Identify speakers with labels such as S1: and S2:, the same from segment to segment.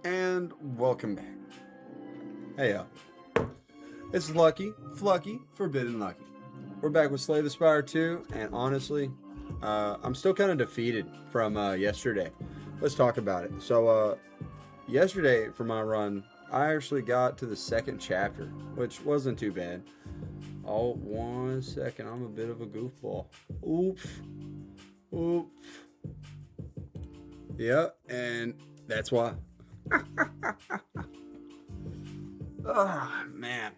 S1: And welcome back. Hey, it's Lucky, Flucky, Forbidden Lucky. We're back with Slay the Spire 2, and honestly, I'm still kind of defeated from yesterday. Let's talk about it. So, yesterday for my run, I actually got to the second chapter, which wasn't too bad. Oh, 1 second, I'm a bit of a goofball. Oops. Oops. Yep, and that's why. Oh, man.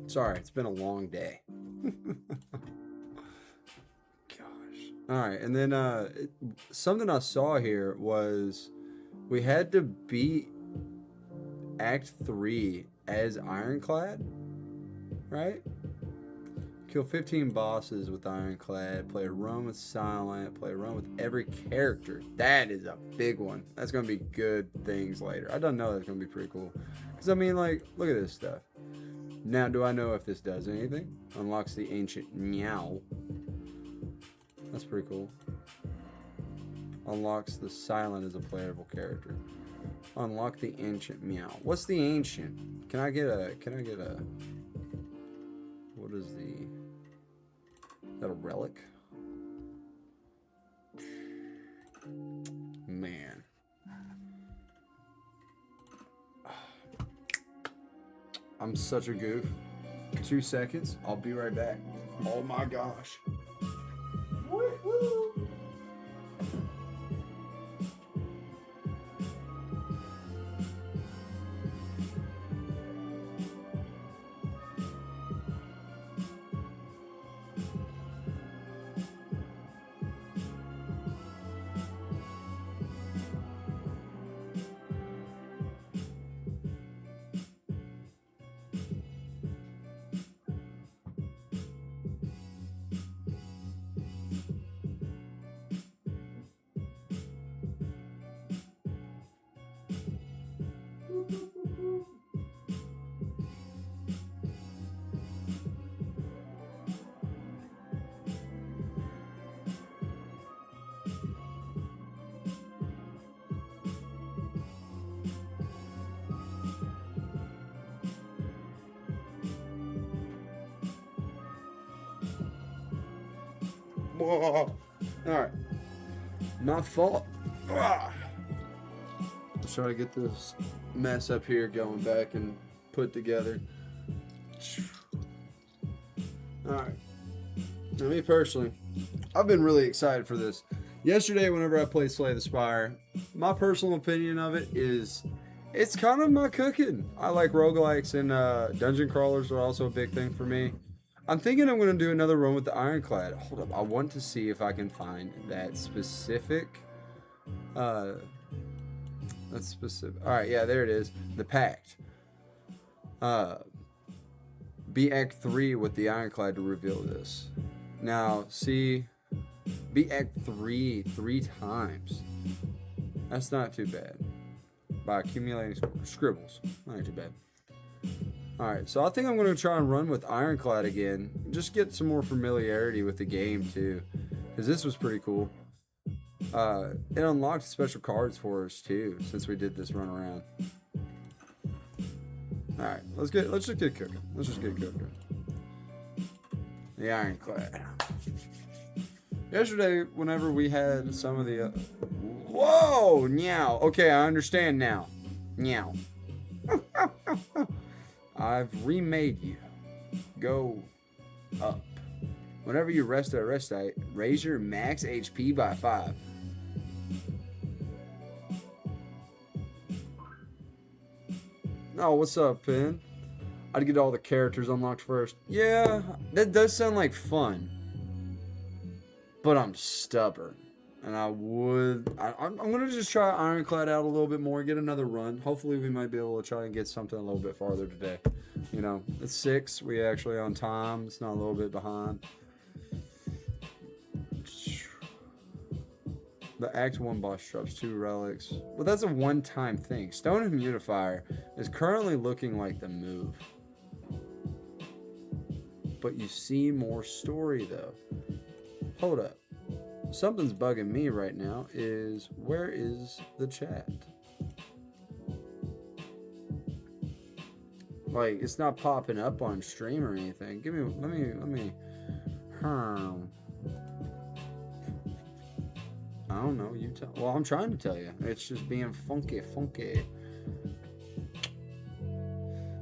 S1: Sorry, it's been a long day. Gosh. All right, and then something I saw here was we had to beat Act 3 as Ironclad, right? Kill 15 bosses with Ironclad, play a run with Silent, play a run with every character. That is a big one. That's going to be good things later. I don't know, that's going to be pretty cool. Because, I mean, like, look at this stuff. Now, do I know if this does anything? Unlocks the ancient meow. That's pretty cool. Unlocks the Silent as a playable character. Unlock the ancient meow. What's the ancient? Can I get a, what is the, is that a relic? Man. I'm such a goof. 2 seconds. I'll be right back. Oh my gosh. Woo-hoo. Whoa. All right. My fault. Let's try to get this mess up here going back and put together. All right. Now, me personally, I've been really excited for this. Yesterday, whenever I played Slay the Spire, my personal opinion of it is it's kind of my cooking. I like roguelikes, and dungeon crawlers are also a big thing for me. I'm thinking I'm going to do another run with the Ironclad. Hold up, I want to see if I can find that specific. That's specific. All right, yeah, there it is. The Pact. Be Act 3 with the Ironclad to reveal this. Now, see, be Act 3 times. That's not too bad. By accumulating scribbles. Not too bad. Alright, so I think I'm going to try and run with Ironclad again. Just get some more familiarity with the game, too. Because this was pretty cool. It unlocked special cards for us, too, since we did this run around. Alright, let's just get cooking. Let's just get cooking. The Ironclad. Yesterday, whenever we had some of the... Whoa! Meow. Okay, I understand now. Meow. I've remade you. Go up. Whenever you rest at a rest site, raise your max HP by 5. Oh, what's up, Pin? I'd get all the characters unlocked first. Yeah, that does sound like fun. But I'm stubborn. And I'm going to just try Ironclad out a little bit more, get another run. Hopefully we might be able to try and get something a little bit farther today. You know, it's 6. We actually on time. It's not a little bit behind. The Act 1 boss drops 2 relics. But that's a one-time thing. Stone Immunifier is currently looking like the move. But you see more story, though. Hold up. Something's bugging me right now is, where is the chat? Like, it's not popping up on stream or anything. Let me. Hmm. I don't know. You tell. Well, I'm trying to tell you. It's just being funky, funky.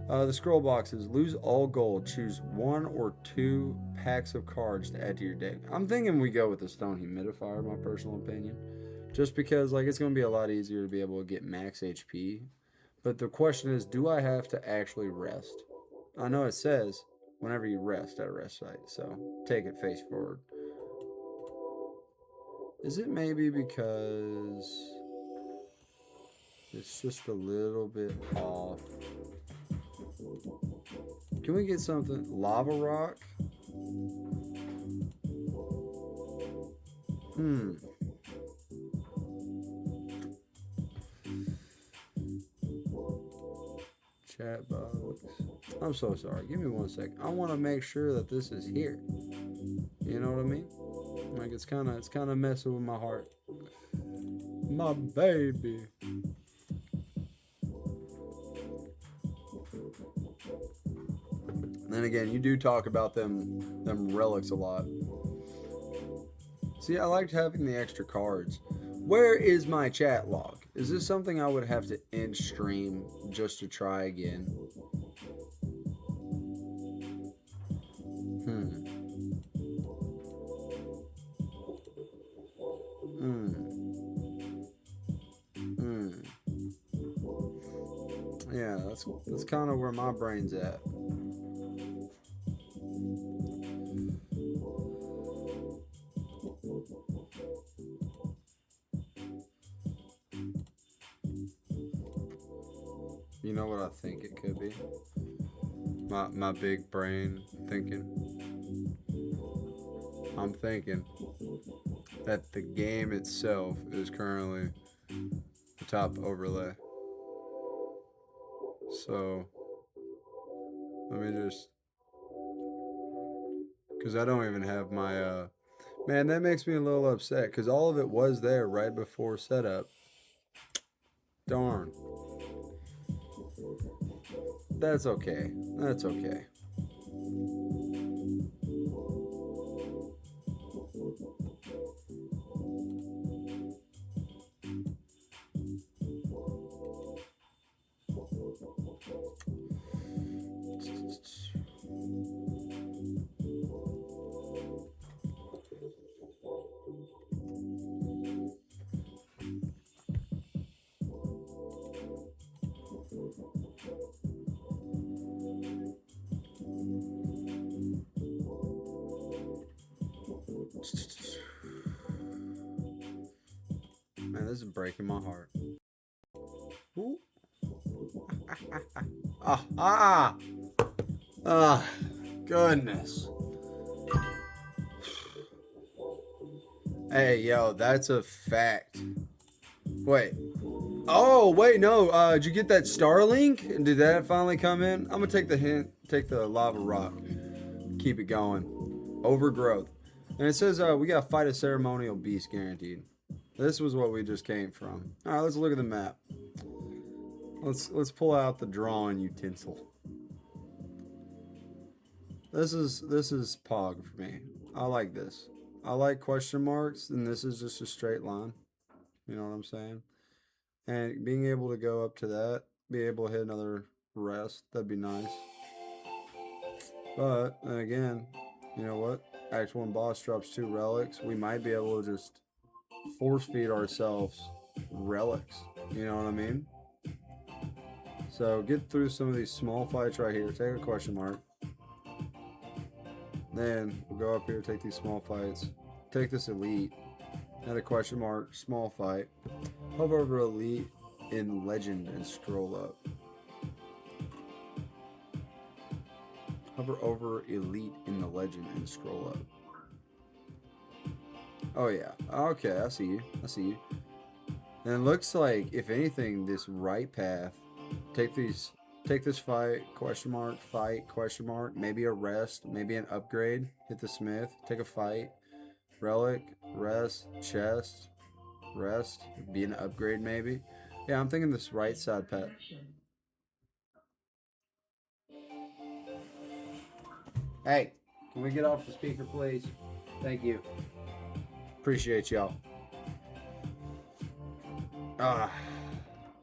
S1: The scroll boxes. Lose all gold. Choose 1 or 2 packs of cards to add to your deck. I'm thinking we go with the stone humidifier, my personal opinion. Just because, like, it's going to be a lot easier to be able to get max HP. But the question is, do I have to actually rest? I know it says whenever you rest at a rest site, so take it face forward. Is it maybe because it's just a little bit off? Can we get something? Lava rock? Hmm. Chat box. I'm so sorry. Give me 1 second. I want to make sure that this is here. You know what I mean? Like it's kind of messing with my heart. My baby. Then again, you do talk about them relics a lot. See, I liked having the extra cards. Where is my chat log? Is this something I would have to end stream just to try again? Hmm. Yeah, that's kind of where my brain's at. You know what I think it could be? My big brain thinking. I'm thinking that the game itself is currently the top overlay. So let me just, because I don't even have my man, that makes me a little upset because all of it was there right before setup. Darn. That's okay. That's okay. Man, this is breaking my heart. Ooh. Ah, goodness. Hey, yo, that's a fact. Wait. Oh, wait, no. Did you get that Starlink? Did that finally come in? I'm gonna take the hint, take the lava rock. Keep it going. Overgrowth. And it says we got fight a ceremonial beast guaranteed. This was what we just came from. All right, let's look at the map. Let's pull out the drawing utensil. This is Pog for me. I like this. I like question marks, and this is just a straight line. You know what I'm saying? And being able to go up to that, be able to hit another rest, that'd be nice. But then again, you know what? Act 1 boss drops 2 relics. We might be able to just force feed ourselves relics. You know what I mean? So get through some of these small fights right here. Take a question mark. Then we'll go up here, take these small fights. Take this elite. Add a question mark, small fight. Hover over elite in legend and scroll up. Hover over elite in the legend and scroll up. Oh yeah. Okay, I see you. I see you. And it looks like, if anything, this right path. Take this fight, question mark, fight, question mark, maybe a rest, maybe an upgrade. Hit the smith, take a fight, relic, rest, chest, rest, be an upgrade maybe. Yeah, I'm thinking this right side path. Hey, can we get off the speaker, please? Thank you. Appreciate y'all. Ah,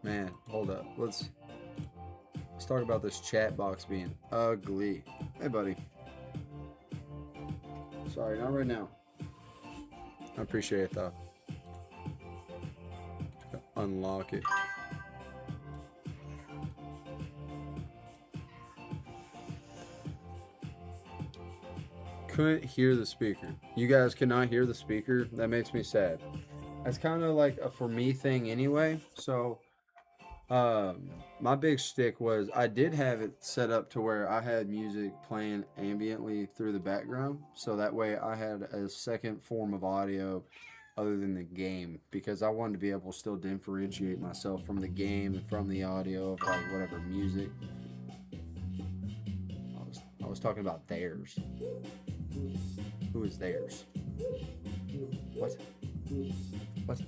S1: man, hold up. Let's talk about this chat box being ugly. Hey, buddy. Sorry, not right now. I appreciate it though. Unlock it. Couldn't hear the speaker. You guys cannot hear the speaker? That makes me sad. That's kind of like a for me thing anyway. So, my big stick was I did have it set up to where I had music playing ambiently through the background. So that way I had a second form of audio other than the game because I wanted to be able to still differentiate myself from the game and from the audio of like whatever music. I was talking about theirs. Who is theirs? What? What?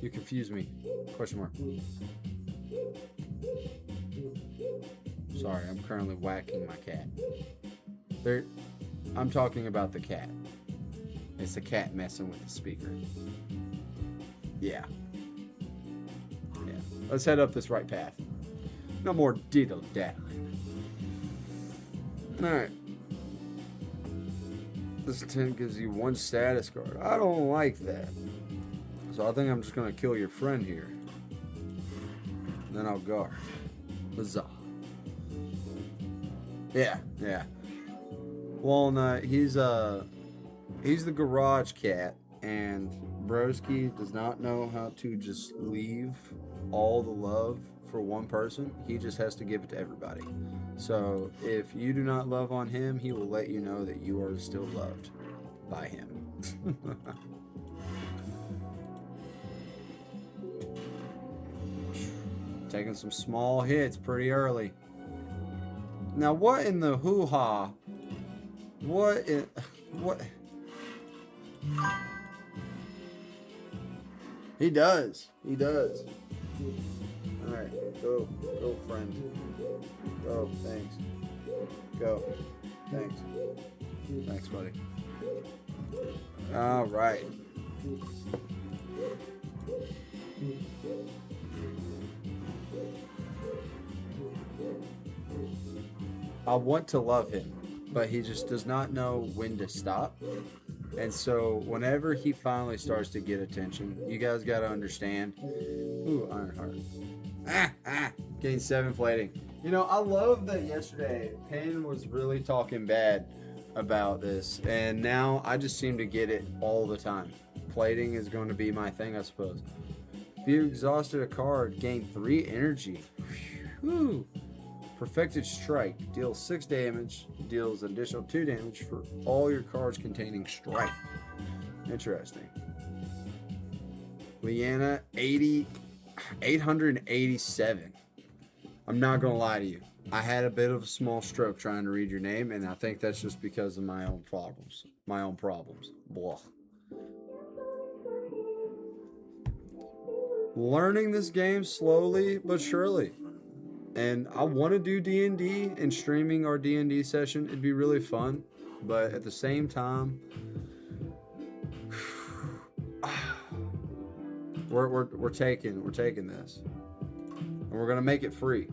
S1: You confuse me. Question mark. Sorry, I'm currently whacking my cat. I'm talking about the cat. It's the cat messing with the speaker. Yeah. Yeah. Let's head up this right path. No more diddle daddling. Alright. This tent gives you one status card. I don't like that. So I think I'm just gonna kill your friend here. And then I'll guard. Huzzah. Yeah. Walnut, he's the garage cat, and Broski does not know how to just leave all the love for one person. He just has to give it to everybody. So if you do not love on him, he will let you know that you are still loved by him. Taking some small hits pretty early. Now what in the hoo-ha? What? He does. Alright, go friend. Go, thanks. Go. Thanks, buddy. Alright. I want to love him, but he just does not know when to stop. And so whenever he finally starts to get attention, you guys got to understand. Ooh, Ironheart. Getting 7 plating. You know, I love that yesterday Penn was really talking bad about this, and now I just seem to get it all the time. Plating is going to be my thing, I suppose. If you exhausted a card, gain 3 energy. Whew. Perfected Strike deals 6 damage, deals additional 2 damage for all your cards containing strike. Interesting. Leanna, 887. I'm not gonna lie to you. I had a bit of a small stroke trying to read your name, and I think that's just because of my own problems. Blah. Learning this game slowly but surely. And I want to do D&D and streaming our D&D session. It'd be really fun, but at the same time, we're taking this, and we're gonna make it free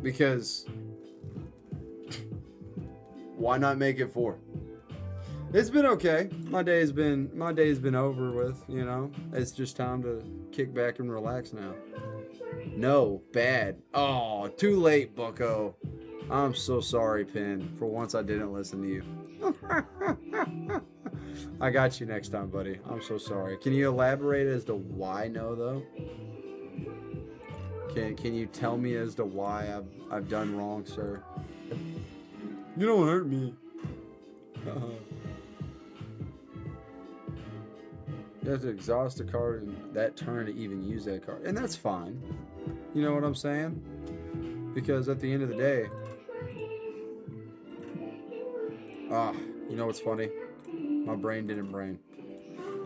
S1: because why not make it 4? It's been okay. My day's been over with. You know, it's just time to kick back and relax now. No, bad. Oh, too late, bucko. I'm so sorry, Penn. For once I didn't listen to you. I got you next time, buddy. I'm so sorry. Can you elaborate as to why no, though? Can you tell me as to why I've done wrong, sir? You don't hurt me. You have to exhaust a card in that turn to even use that card. And that's fine. You know what I'm saying? Because at the end of the day... you know what's funny? My brain didn't brain.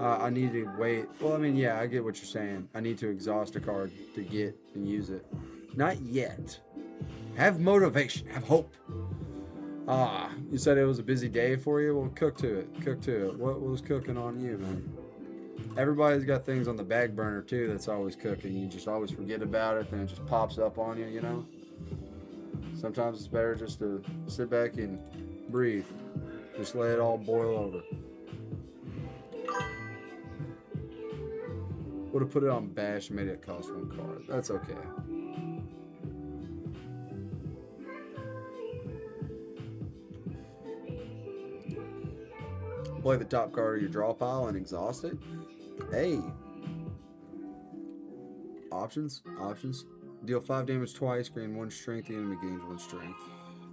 S1: I need to wait. Well, I mean, yeah, I get what you're saying. I need to exhaust a card to get and use it. Not yet. Have motivation. Have hope. Ah, you said it was a busy day for you? Well, cook to it. Cook to it. What was cooking on you, man? Everybody's got things on the back burner, too, that's always cooking. You just always forget about it, then it just pops up on you, you know? Sometimes it's better just to sit back and breathe. Just let it all boil over. Would have put it on Bash and made it cost 1 card. That's okay. Play the top card of your draw pile and exhaust it. Hey. Options. Deal 5 damage twice, gain 1 strength, the enemy gains 1 strength.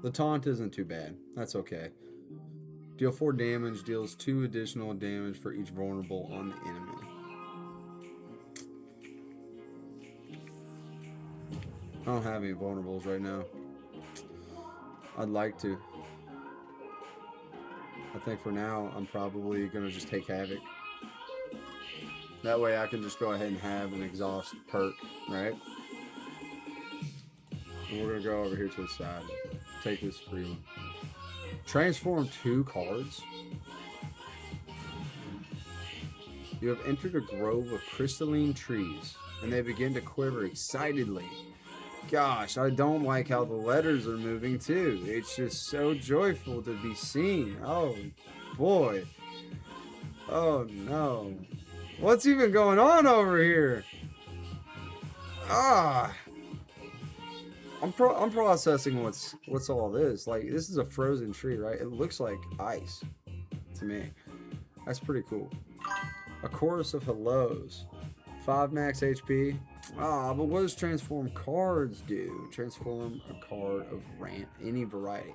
S1: The taunt isn't too bad. That's okay. Deal 4 damage, deals 2 additional damage for each vulnerable on the enemy. I don't have any vulnerables right now. I'd like to. I think for now, I'm probably going to just take Havoc. That way I can just go ahead and have an exhaust perk, right? And we're going to go over here to the side. Take this free one. Transform 2 cards. You have entered a grove of crystalline trees, and they begin to quiver excitedly. Gosh, I don't like how the letters are moving too. It's just so joyful to be seen. Oh boy. Oh no. What's even going on over here? Ah. I'm processing what's all this. Like, this is a frozen tree, right? It looks like ice to me. That's pretty cool. A chorus of hellos. 5 max HP. Ah, but what does transform cards do? Transform a card of any variety.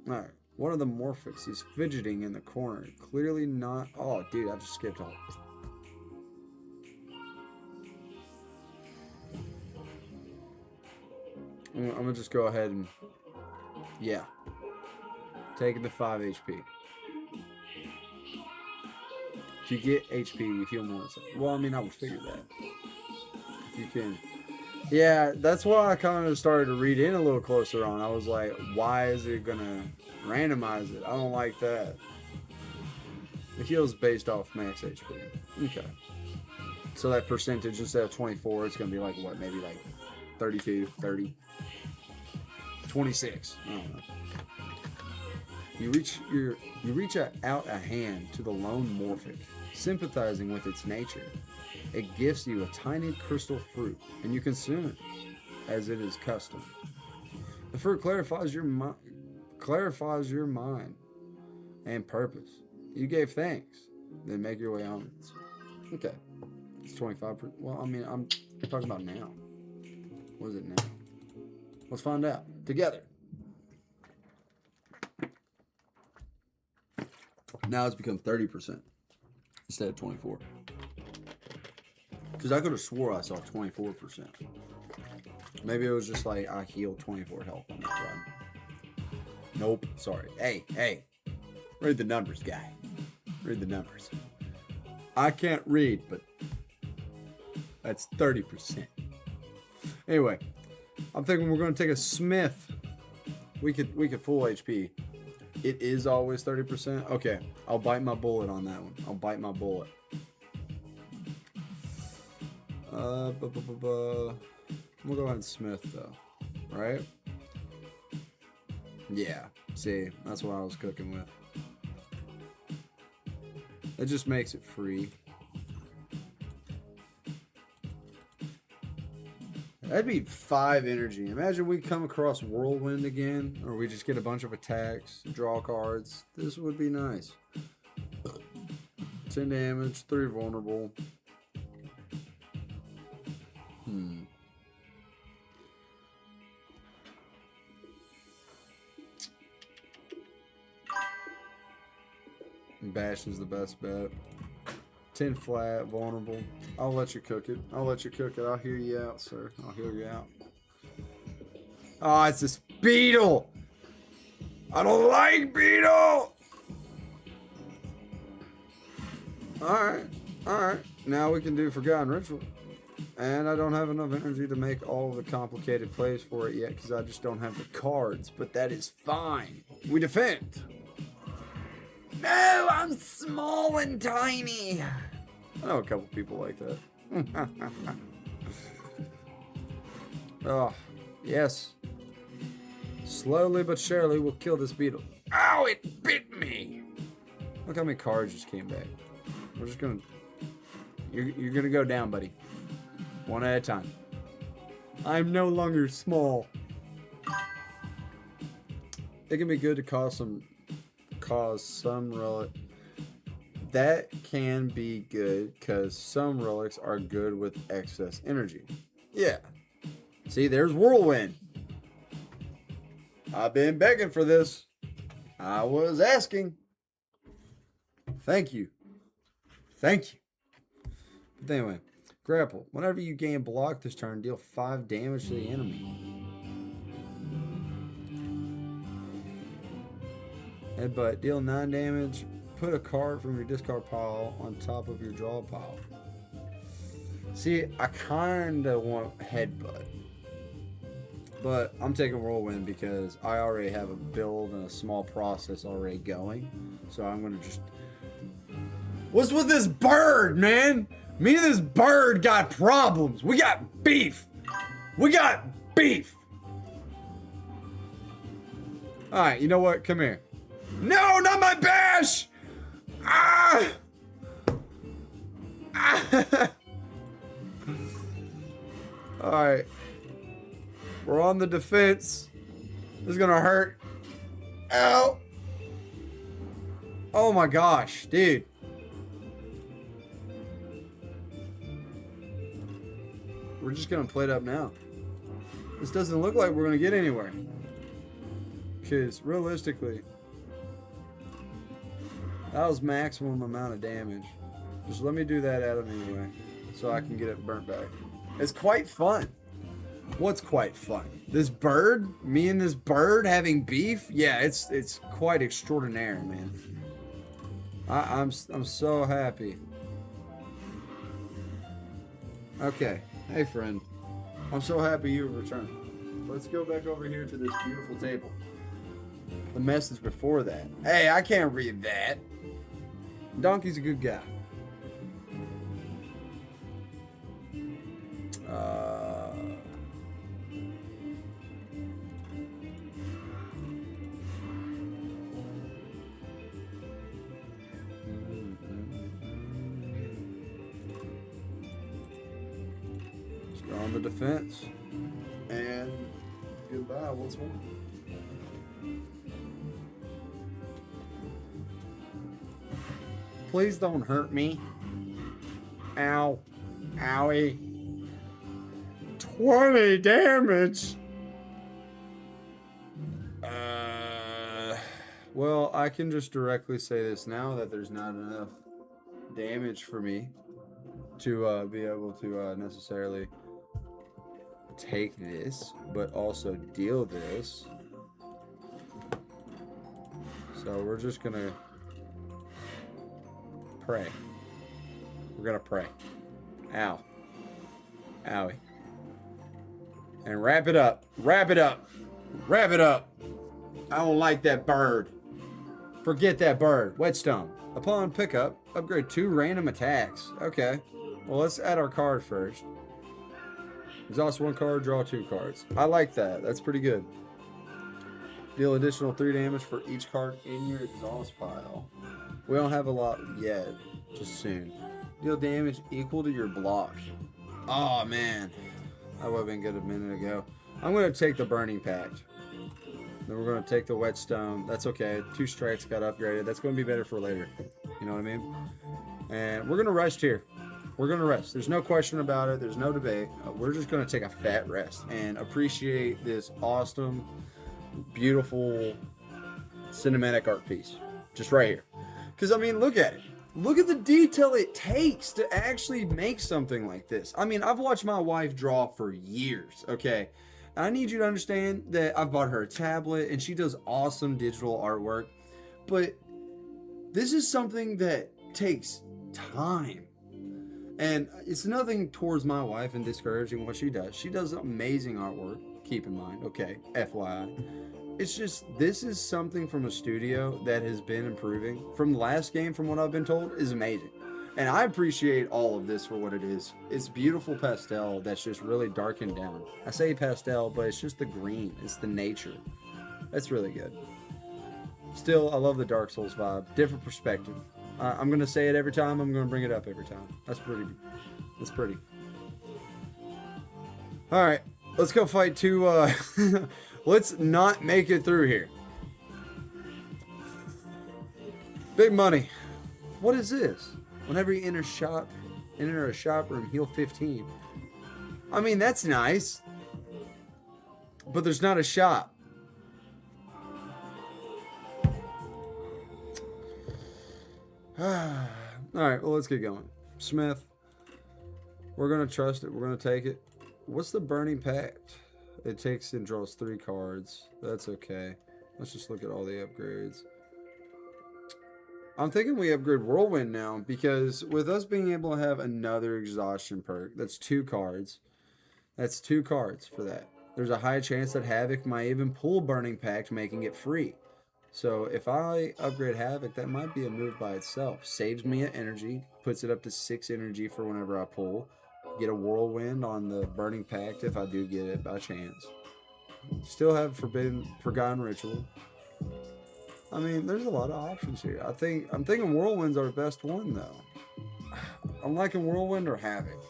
S1: Alright. One of the Morphics is fidgeting in the corner. Clearly not. Oh, dude, I just skipped all. I'm gonna just go ahead and. Yeah. Taking the 5 HP. If you get HP, you heal more. Well, I mean, I would figure that. If you can. Yeah, that's why I kind of started to read in a little closer on. I was like, why is it gonna randomize it? I don't like that. The heal's based off max HP. Okay. So that percentage, instead of 24, it's gonna be like what? Maybe like 32, 30, 26. I don't know. You reach out a hand to the lone Morphic, sympathizing with its nature. It gifts you a tiny crystal fruit, and you consume it, as it is custom. The fruit clarifies your mind and purpose. You gave thanks, then make your way on. Okay, it's 25%. Well, I mean, I'm talking about now. What is it now? Let's find out together. Now it's become 30% instead of 24. Because I could have swore I saw 24%. Maybe it was just like I healed 24 health on that run. Nope. Sorry. Hey. Read the numbers, guy. Read the numbers. I can't read, but that's 30%. Anyway, I'm thinking we're going to take a Smith. We could full HP. It is always 30%. Okay, I'll bite my bullet on that one. I'll bite my bullet. We'll go ahead and Smith though, right? Yeah. See, that's what I was cooking with. It just makes it free. That'd be 5 energy. Imagine we come across Whirlwind again, or we just get a bunch of attacks, draw cards. This would be nice. 10 damage, 3 vulnerable. Bash is the best bet. 10 flat, vulnerable. I'll let you cook it. I'll hear you out, sir. I'll hear you out. Oh, it's this beetle. I don't like beetle. All right. Now we can do Forgotten Ritual. And I don't have enough energy to make all the complicated plays for it yet because I just don't have the cards. But that is fine. We defend. No, I'm small and tiny. I know a couple people like that. Oh, yes. Slowly but surely we'll kill this beetle. Ow, it bit me. Look how many cards just came back. We're just gonna... You're gonna go down, buddy. One at a time. I'm no longer small. It can be good to cause some relic. That can be good because some relics are good with excess energy. Yeah. See, there's Whirlwind. I've been begging for this. I was asking. Thank you. Thank you. But anyway, grapple. Whenever you gain block this turn, deal 5 damage to the enemy. Headbutt. Deal 9 damage. Put a card from your discard pile on top of your draw pile. See, I kind of want Headbutt. But I'm taking Whirlwind because I already have a build and a small process already going. So I'm going to just... What's with this bird, man? Me and this bird got problems. We got beef. We got beef. Alright, you know what? Come here. No, not my bash! Ah! Ah! Alright. We're on the defense. This is gonna hurt. Ow! Oh my gosh, dude. We're just gonna play it up now. This doesn't look like we're gonna get anywhere. Because realistically, that was maximum amount of damage. Just let me do that at him anyway, so I can get it burnt back. It's quite fun. What's quite fun? This bird? Me and this bird having beef? Yeah, it's quite extraordinary, man. I'm so happy. Okay. Hey, friend. I'm so happy you returned. Let's go back over here to this beautiful table. The message before that. Hey, I can't read that. Donkey's a good guy. Let's go on the defense. And goodbye once more. Please don't hurt me. Ow. Owie. 20 damage. Well, I can just directly say this now that there's not enough damage for me to be able to necessarily take this, but also deal this. So we're just gonna pray. We're gonna pray. Ow. Owie. And wrap it up. Wrap it up. Wrap it up. I don't like that bird. Forget that bird. Whetstone. Upon pickup, upgrade 2 random attacks. Okay. Well, let's add our card first. Exhaust 1 card, draw 2 cards. I like that. That's pretty good. Deal additional 3 damage for each card in your exhaust pile. We don't have a lot yet. Just soon. Deal damage equal to your block. Oh, man. That would have been good a minute ago. I'm going to take the Burning Pact. Then we're going to take the Whetstone. That's okay. 2 strikes got upgraded. That's going to be better for later. You know what I mean? And we're going to rest here. We're going to rest. There's no question about it. There's no debate. We're just going to take a fat rest and appreciate this awesome, beautiful cinematic art piece. Just right here. Because, I mean, look at it. Look at the detail it takes to actually make something like this. I mean, I've watched my wife draw for years, okay? I need you to understand that I've bought her a tablet and she does awesome digital artwork. But this is something that takes time. And it's nothing towards my wife and discouraging what she does. She does amazing artwork, keep in mind. Okay, FYI. It's just, this is something from a studio that has been improving. From the last game, from what I've been told, is amazing. And I appreciate all of this for what it is. It's beautiful pastel that's just really darkened down. I say pastel, but it's just the green. It's the nature. That's really good. Still, I love the Dark Souls vibe. Different perspective. I'm gonna say it every time. I'm gonna bring it up every time. That's pretty. That's pretty. All right, let's go fight two. Let's not make it through here. Big money. What is this? Whenever you enter a shop room, heal 15. I mean, that's nice, but there's not a shop. Alright, well, let's get going. Smith. We're going to trust it. We're going to take it. What's the Burning Pact? It takes and draws 3 cards. That's okay. Let's just look at all the upgrades. I'm thinking we upgrade Whirlwind now, because with us being able to have another exhaustion perk, that's 2 cards. That's 2 cards for that. There's a high chance that Havoc might even pull Burning Pact, making it free. So if I upgrade Havoc, that might be a move by itself. Saves me an energy, puts it up to 6 energy for whenever I pull. Get a Whirlwind on the Burning Pact if I do get it by chance. Still have Forgotten Ritual. I mean, there's a lot of options here. I'm thinking Whirlwind's our best one, though. I'm liking Whirlwind or Havoc.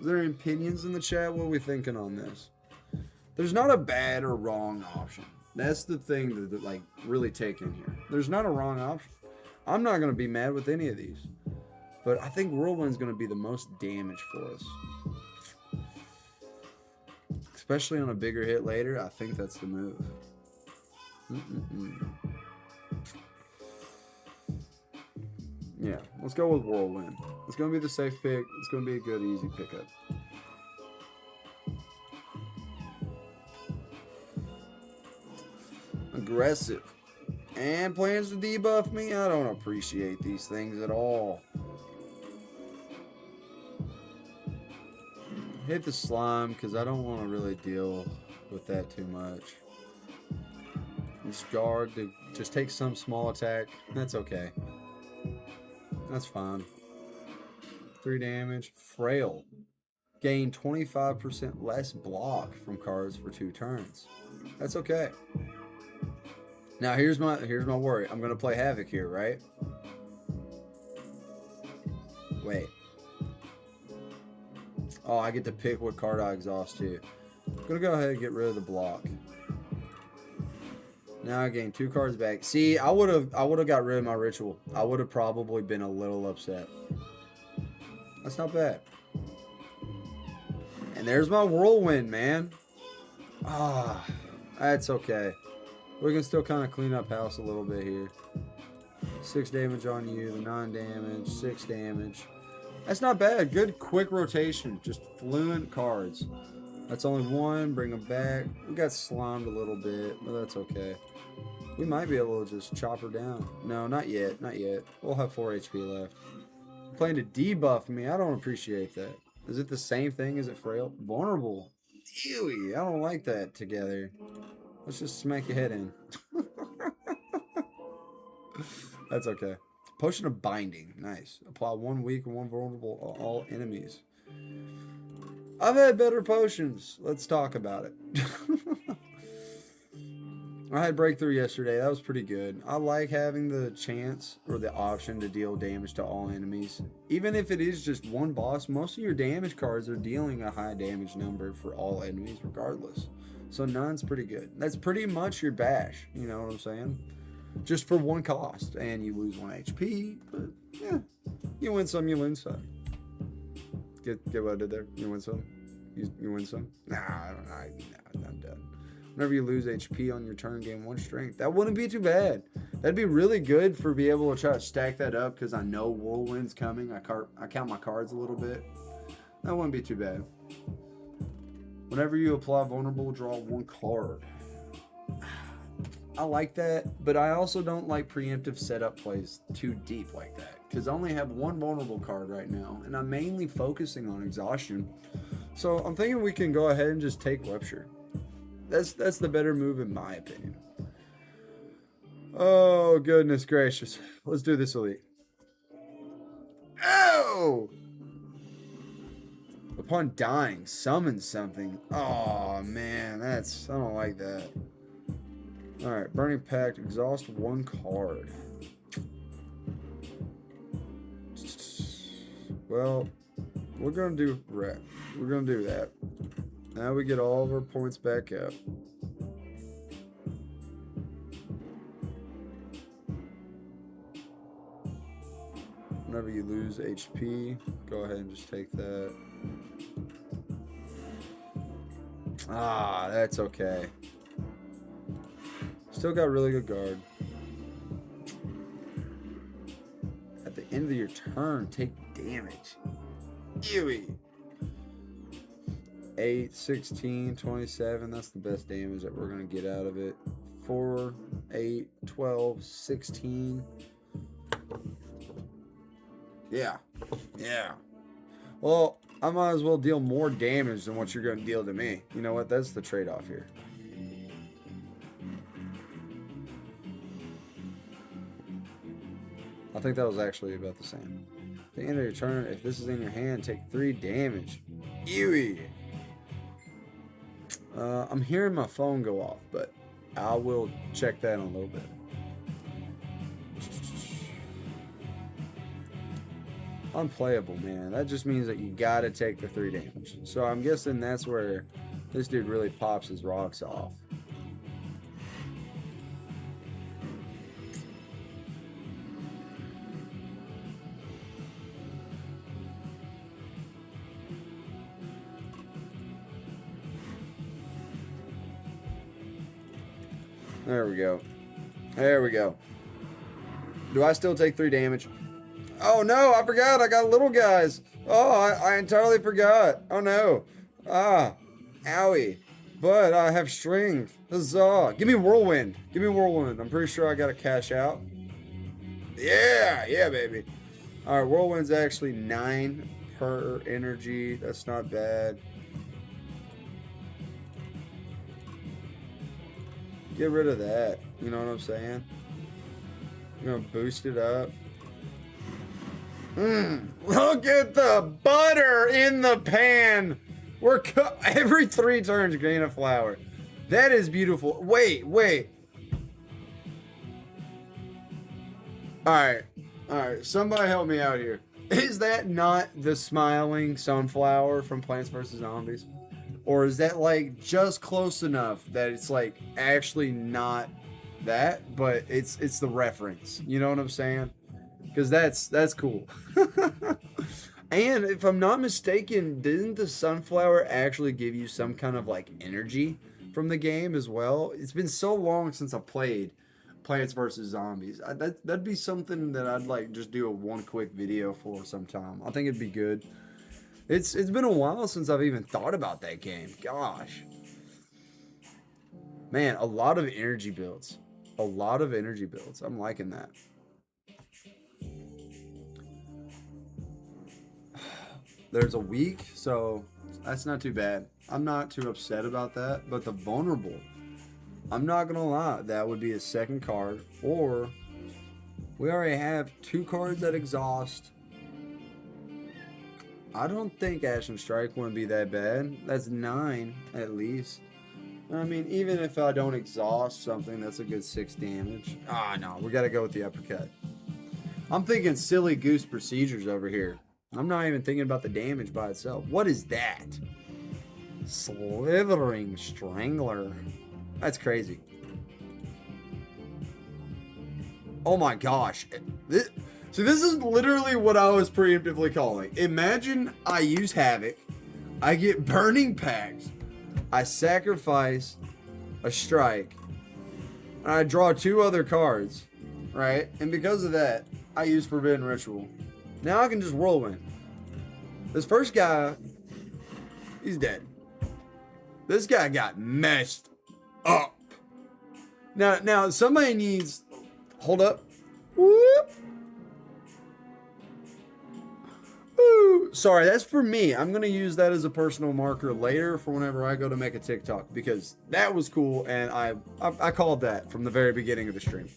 S1: Is there any opinions in the chat? What are we thinking on this? There's not a bad or wrong option. That's the thing that like really take in here. There's not a wrong option. I'm not going to be mad with any of these. But I think Whirlwind's going to be the most damage for us. Especially on a bigger hit later, I think that's the move. Yeah, let's go with Whirlwind. It's going to be the safe pick. It's going to be a good, easy pickup. Aggressive. And plans to debuff me? I don't appreciate these things at all. Hit the slime because I don't want to really deal with that too much. This guard to just take some small attack. That's okay. That's fine. 3 damage. Frail. Gain 25% less block from cards for 2 turns. That's okay. Now here's my worry. I'm gonna play Havoc here, right? Wait. Oh, I get to pick what card I exhaust too. I'm gonna go ahead and get rid of the block. Now I gain 2 cards back. See, I would have got rid of my ritual. I would have probably been a little upset. That's not bad. And there's my Whirlwind, man. Ah, that's okay. We can still kind of clean up house a little bit here. 6 damage on you, the 9 damage, 6 damage. That's not bad. Good quick rotation. Just fluent cards. That's only 1. Bring them back. We got slimed a little bit, but that's okay. We might be able to just chop her down. No, not yet. Not yet. We'll have 4 HP left. Playing to debuff me. I don't appreciate that. Is it the same thing? Is it frail? Vulnerable. Ew, I don't like that together. Let's just smack your head in. That's okay. Potion of Binding. Nice. Apply 1 weak and 1 vulnerable to all enemies. I've had better potions. Let's talk about it. I had Breakthrough yesterday. That was pretty good. I like having the chance or the option to deal damage to all enemies. Even if it is just one boss, most of your damage cards are dealing a high damage number for all enemies regardless. So 9's pretty good. That's pretty much your bash. You know what I'm saying? Just for 1 cost. And you lose 1 HP. But yeah. You win some, you lose some. Get what I did there? You win some? You win some? Nah, I don't know. I'm done. Whenever you lose HP on your turn, gain 1 strength. That wouldn't be too bad. That'd be really good for be able to try to stack that up because I know Whirlwind's coming. I count my cards a little bit. That wouldn't be too bad. Whenever you apply vulnerable, draw 1 card. I like that, but I also don't like preemptive setup plays too deep like that, because I only have one vulnerable card right now, and I'm mainly focusing on exhaustion. So I'm thinking we can go ahead and just take Rupture. That's the better move in my opinion. Oh, goodness gracious. Let's do this elite. Oh! Upon dying, summon something. Oh, man. I don't like that. Alright, Burning Pact. Exhaust one card. Well, we're going to do rep. We're going to do that. Now we get all of our points back up. Whenever you lose HP, go ahead and just take that. Ah, that's okay. Still got really good guard. At the end of your turn, take damage. Ewy. 8, 16, 27. That's the best damage that we're going to get out of it. 4, 8, 12, 16. Yeah. Yeah. Well, I might as well deal more damage than what you're going to deal to me. You know what? That's the trade-off here. I think that was actually about the same. At the end of your turn, if this is in your hand, take 3 damage. Ewy. I'm hearing my phone go off, but I will check that in a little bit. Unplayable, man. That just means that you gotta take the 3 damage. So I'm guessing that's where this dude really pops his rocks off. There we go. There we go. Do I still take 3 damage? Oh no, I forgot. I got little guys. Oh, I entirely forgot. Oh no. Ah, owie. But I have strength. Huzzah. Give me whirlwind. Give me whirlwind. I'm pretty sure I got to cash out. Yeah, baby. All right, whirlwind's actually 9 per energy. That's not bad. Get rid of that. You know what I'm saying? I'm gonna boost it up. Look at the butter in the pan. We're every 3 turns gain a flower. That is beautiful. Wait. All right. Somebody help me out here. Is that not the smiling sunflower from Plants vs. Zombies? Or is that like just close enough that it's like actually not that, but it's the reference? You know what I'm saying? Because that's cool. And if I'm not mistaken, didn't the sunflower actually give you some kind of like energy from the game as well? It's been so long since I've played Plants vs. Zombies. That'd be something that I'd like just do one quick video for sometime. I think it'd be good. It's been a while since I've even thought about that game. Gosh. Man, a lot of energy builds. I'm liking that. There's a week, so that's not too bad. I'm not too upset about that, but the vulnerable, I'm not going to lie, that would be a second card, or we already have 2 cards that exhaust. I don't think Ashen Strike wouldn't be that bad. That's 9 at least. I mean, even if I don't exhaust something, that's a good 6 damage. Ah, no, we got to go with the uppercut. I'm thinking silly goose procedures over here. I'm not even thinking about the damage by itself. What is that? Slithering Strangler. That's crazy. Oh my gosh. So this is literally what I was preemptively calling. Imagine I use Havoc. I get Burning Pact. I sacrifice a strike. And I draw 2 other cards. Right? And because of that, I use Forbidden Ritual. Now I can just whirlwind. This first guy, he's dead. This guy got messed up. Now somebody needs. Hold up. Whoop. Woo. Sorry, that's for me. I'm gonna use that as a personal marker later for whenever I go to make a TikTok because that was cool and I called that from the very beginning of the stream.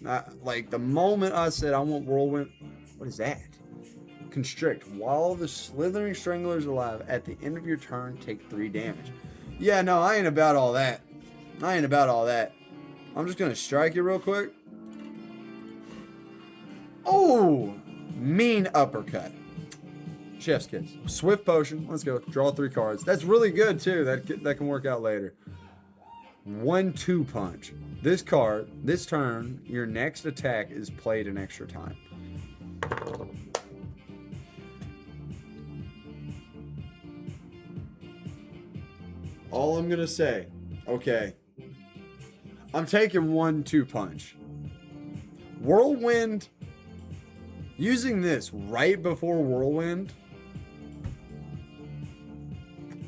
S1: Like the moment I said I want whirlwind. What is that? Constrict while the slithering strangler is alive. At the end of your turn, take 3 damage. Yeah, no, I ain't about all that. I'm just gonna strike you real quick. Oh, mean uppercut. Chef's kiss. Swift potion. Let's go. Draw 3 cards. That's really good too. That can work out later. 1-2 punch. This card, this turn, your next attack is played in extra time. All I'm gonna say, okay. I'm taking 1-2 punch. Whirlwind. Using this right before whirlwind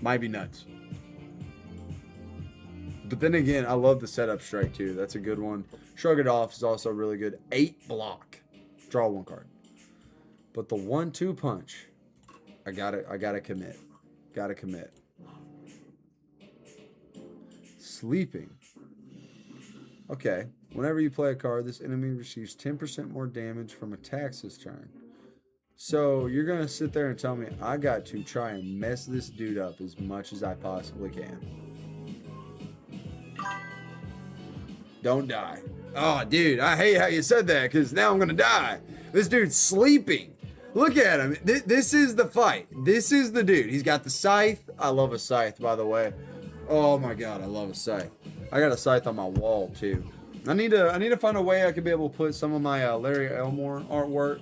S1: might be nuts. But then again, I love the setup strike too. That's a good one. Shrug it off is also really good. 8 block. Draw 1 card. But the 1-2 punch, I gotta commit. Gotta commit. Sleeping. Okay. Whenever you play a card, this enemy receives 10% more damage from attacks this turn. So you're going to sit there and tell me I got to try and mess this dude up as much as I possibly can. Don't die. Oh, dude, I hate how you said that because now I'm going to die. This dude's sleeping. Look at him. This is the fight. This is the dude. He's got the scythe. I love a scythe, by the way. Oh my God, I love a scythe. I got a scythe on my wall too. I need to find a way I could be able to put some of my Larry Elmore artwork.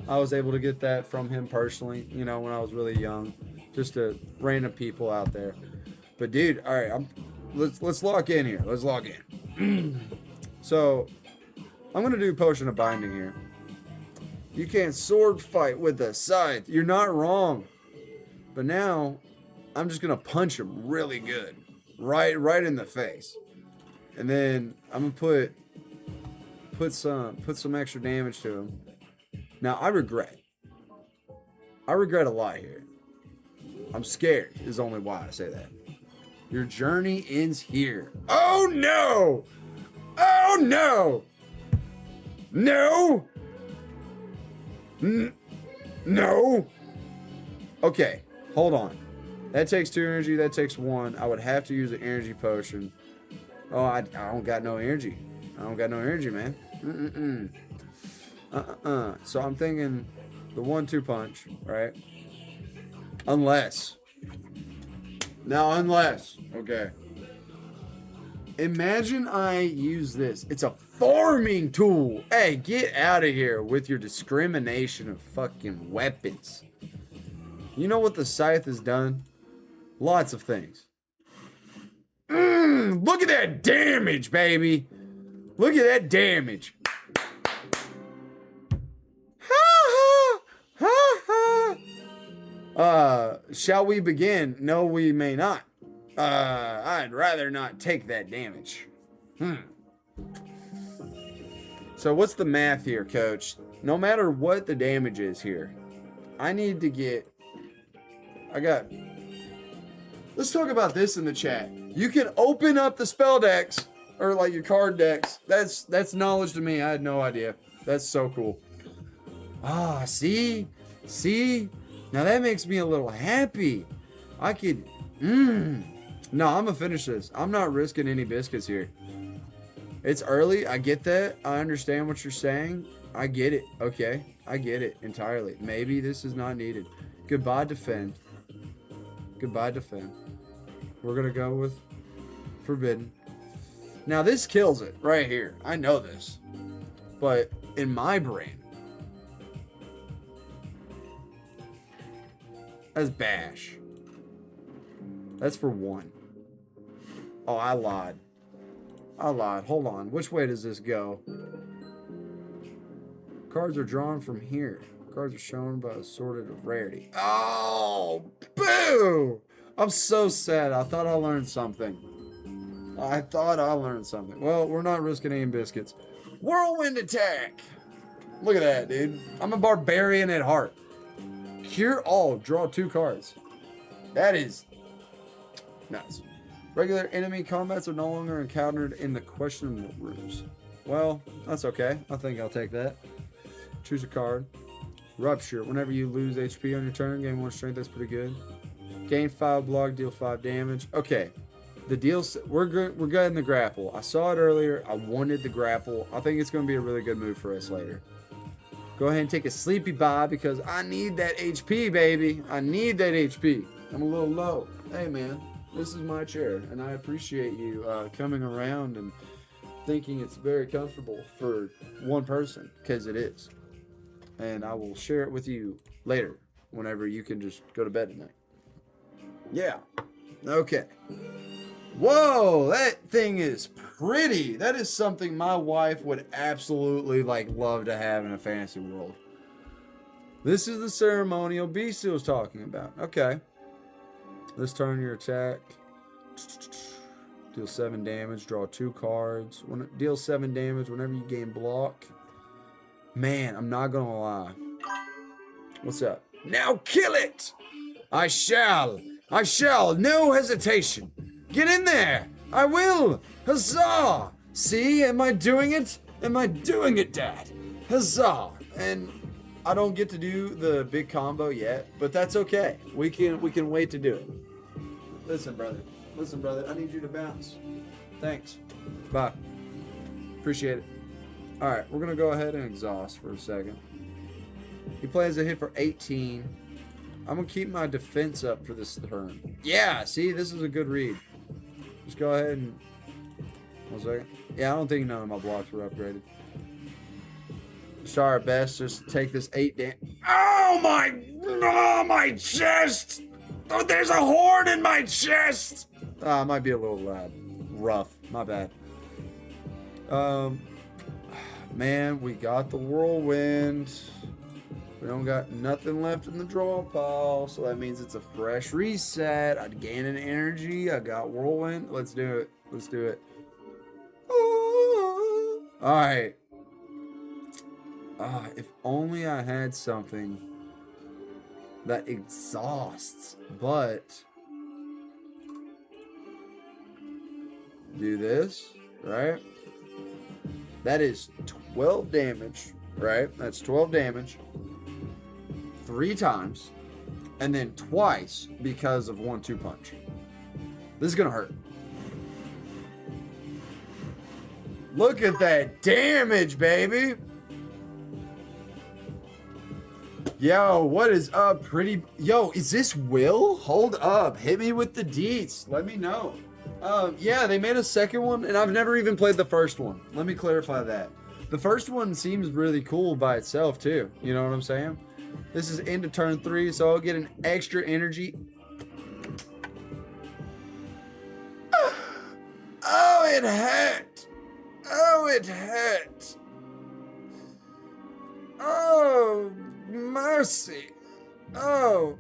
S1: I was able to get that from him personally, you know, when I was really young, just to random people out there. But dude, all right, let's lock in here. Let's lock in. So I'm gonna do Potion of Binding here. You can't sword fight with a scythe. You're not wrong. But now I'm just gonna punch him really good, right in the face. And then I'm gonna put some extra damage to him. Now I regret a lot here. I'm scared is only why I say that. Your journey ends here. Oh no! Oh no! No! No! Okay, hold on. That takes 2 energy, that takes 1. I would have to use an energy potion. Oh, I don't got no energy. I don't got no energy, man. So I'm thinking the 1-2 punch, right? Unless. Okay. Imagine I use this. It's a farming tool. Hey, get out of here with your discrimination of fucking weapons. You know what the scythe has done? Lots of things. Look at that damage, baby. Look at that damage. Shall we begin? No, we may not. I'd rather not take that damage. So what's the math here, coach? No matter what the damage is here, I need to get... Let's talk about this in the chat. You can open up the spell decks, or like your card decks. That's knowledge to me. I had no idea. That's so cool. Ah, see? Now that makes me a little happy. I could... No, I'm gonna finish this. I'm not risking any biscuits here. It's early. I get that. I understand what you're saying. I get it. Okay. I get it entirely. Maybe this is not needed. Goodbye, defend. We're gonna go with forbidden. Now this kills it right here. I know this. But in my brain, that's bash. That's for 1. Oh, I lied. Hold on. Which way does this go? Cards are drawn from here. Cards are shown by assorted of rarity. Oh, boo! I'm so sad. I thought I learned something. I thought I learned something. Well, we're not risking any biscuits. Whirlwind attack. Look at that, dude. I'm a barbarian at heart. Cure all. Draw 2 cards. That is nuts. Regular enemy combats are no longer encountered in the questionable rooms. Well, that's okay. I think I'll take that. Choose a card. Rupture. Whenever you lose HP on your turn, gain 1 strength. That's pretty good. Gain 5 block, deal 5 damage. Okay. The deals, we're good. We're good in the grapple. I saw it earlier. I wanted the grapple. I think it's going to be a really good move for us later. Go ahead and take a sleepy bye because I need that HP, baby. I need that HP. I'm a little low. Hey, man, this is my chair, and I appreciate you coming around and thinking it's very comfortable for one person because it is. And I will share it with you later whenever you can just go to bed tonight. Yeah. Okay. Whoa, that thing is pretty. That is something my wife would absolutely love to have in a fantasy world. This is the ceremonial beast he was talking about. Okay. This turn your attack. Deal 7 damage. Draw 2 cards. Deal 7 damage whenever you gain block. Man, I'm not gonna lie. What's up? Now kill it! I shall. No hesitation. Get in there! I will! Huzzah! See, am I doing it? Am I doing it, Dad? Huzzah! And I don't get to do the big combo yet, but that's okay. We can wait to do it. Listen, brother. I need you to bounce. Thanks. Bye. Appreciate it. Alright, we're gonna go ahead and exhaust for a second. He plays a hit for 18. I'm gonna keep my defense up for this turn. Yeah, see, this is a good read. Just go ahead and... 1 second. Yeah, I don't think none of my blocks were upgraded. Let's try our best. Just take this 8 damage. Oh my chest! Oh, there's a horn in my chest! It might be a little rough. My bad. Man, we got the whirlwind. We don't got nothing left in the draw pile, so that means it's a fresh reset. I'd gain an energy. I got whirlwind. Let's do it. All right. If only I had something that exhausts, but do this, right? That is 12 damage, right? That's 12 damage. 3 times, and then twice because of 1-2 punch. This is gonna hurt. Look at that damage, baby. Yo, what is up, pretty? Yo, is this Will? Hold up, hit me with the deets. Let me know. Yeah, they made a second one, and I've never even played the first one. Let me clarify that. The first one seems really cool by itself too. You know what I'm saying? This is into turn 3, so I'll get an extra energy. Oh, it hurt. Oh, mercy. Oh,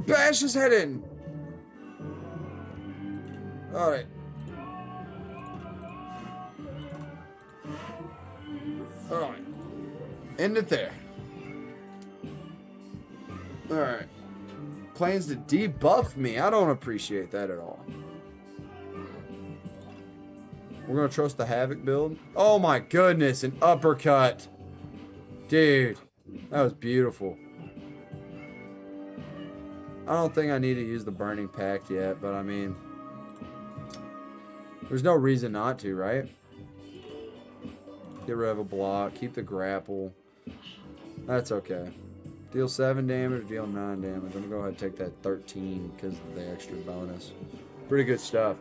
S1: bash his head in. All right. All right. End it there. Alright. Plans to debuff me. I don't appreciate that at all. We're going to trust the Havoc build. Oh my goodness, an uppercut. Dude, that was beautiful. I don't think I need to use the Burning Pact yet, but I mean, there's no reason not to, right? Get rid of a block, keep the grapple. That's okay. Deal 7 damage, deal 9 damage. I'm gonna go ahead and take that 13 because of the extra bonus. Pretty good stuff.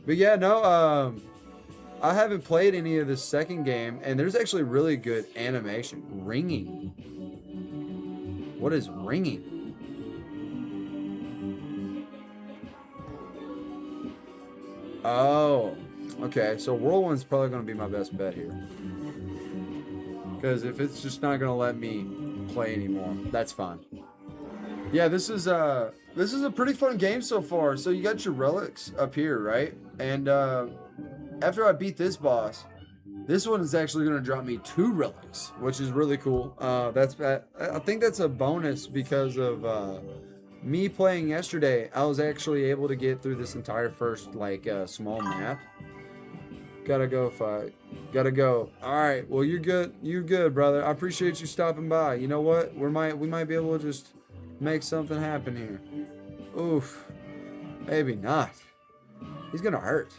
S1: But yeah, no, I haven't played any of this second game, and there's actually really good animation. Ringing. What is ringing? Oh, okay. So Whirlwind's probably gonna be my best bet here. Because if it's just not gonna let me play anymore, that's fine. Yeah, this is a pretty fun game so far. So you got your relics up here, right? And after I beat this boss, this one is actually going to drop me 2 relics, which is really cool. I think that's a bonus because of me playing yesterday. I was actually able to get through this entire first like small map. Gotta go fight. Gotta go. All right. Well, you're good. You're good, brother. I appreciate you stopping by. You know what? We might be able to just make something happen here. Oof. Maybe not. He's gonna hurt.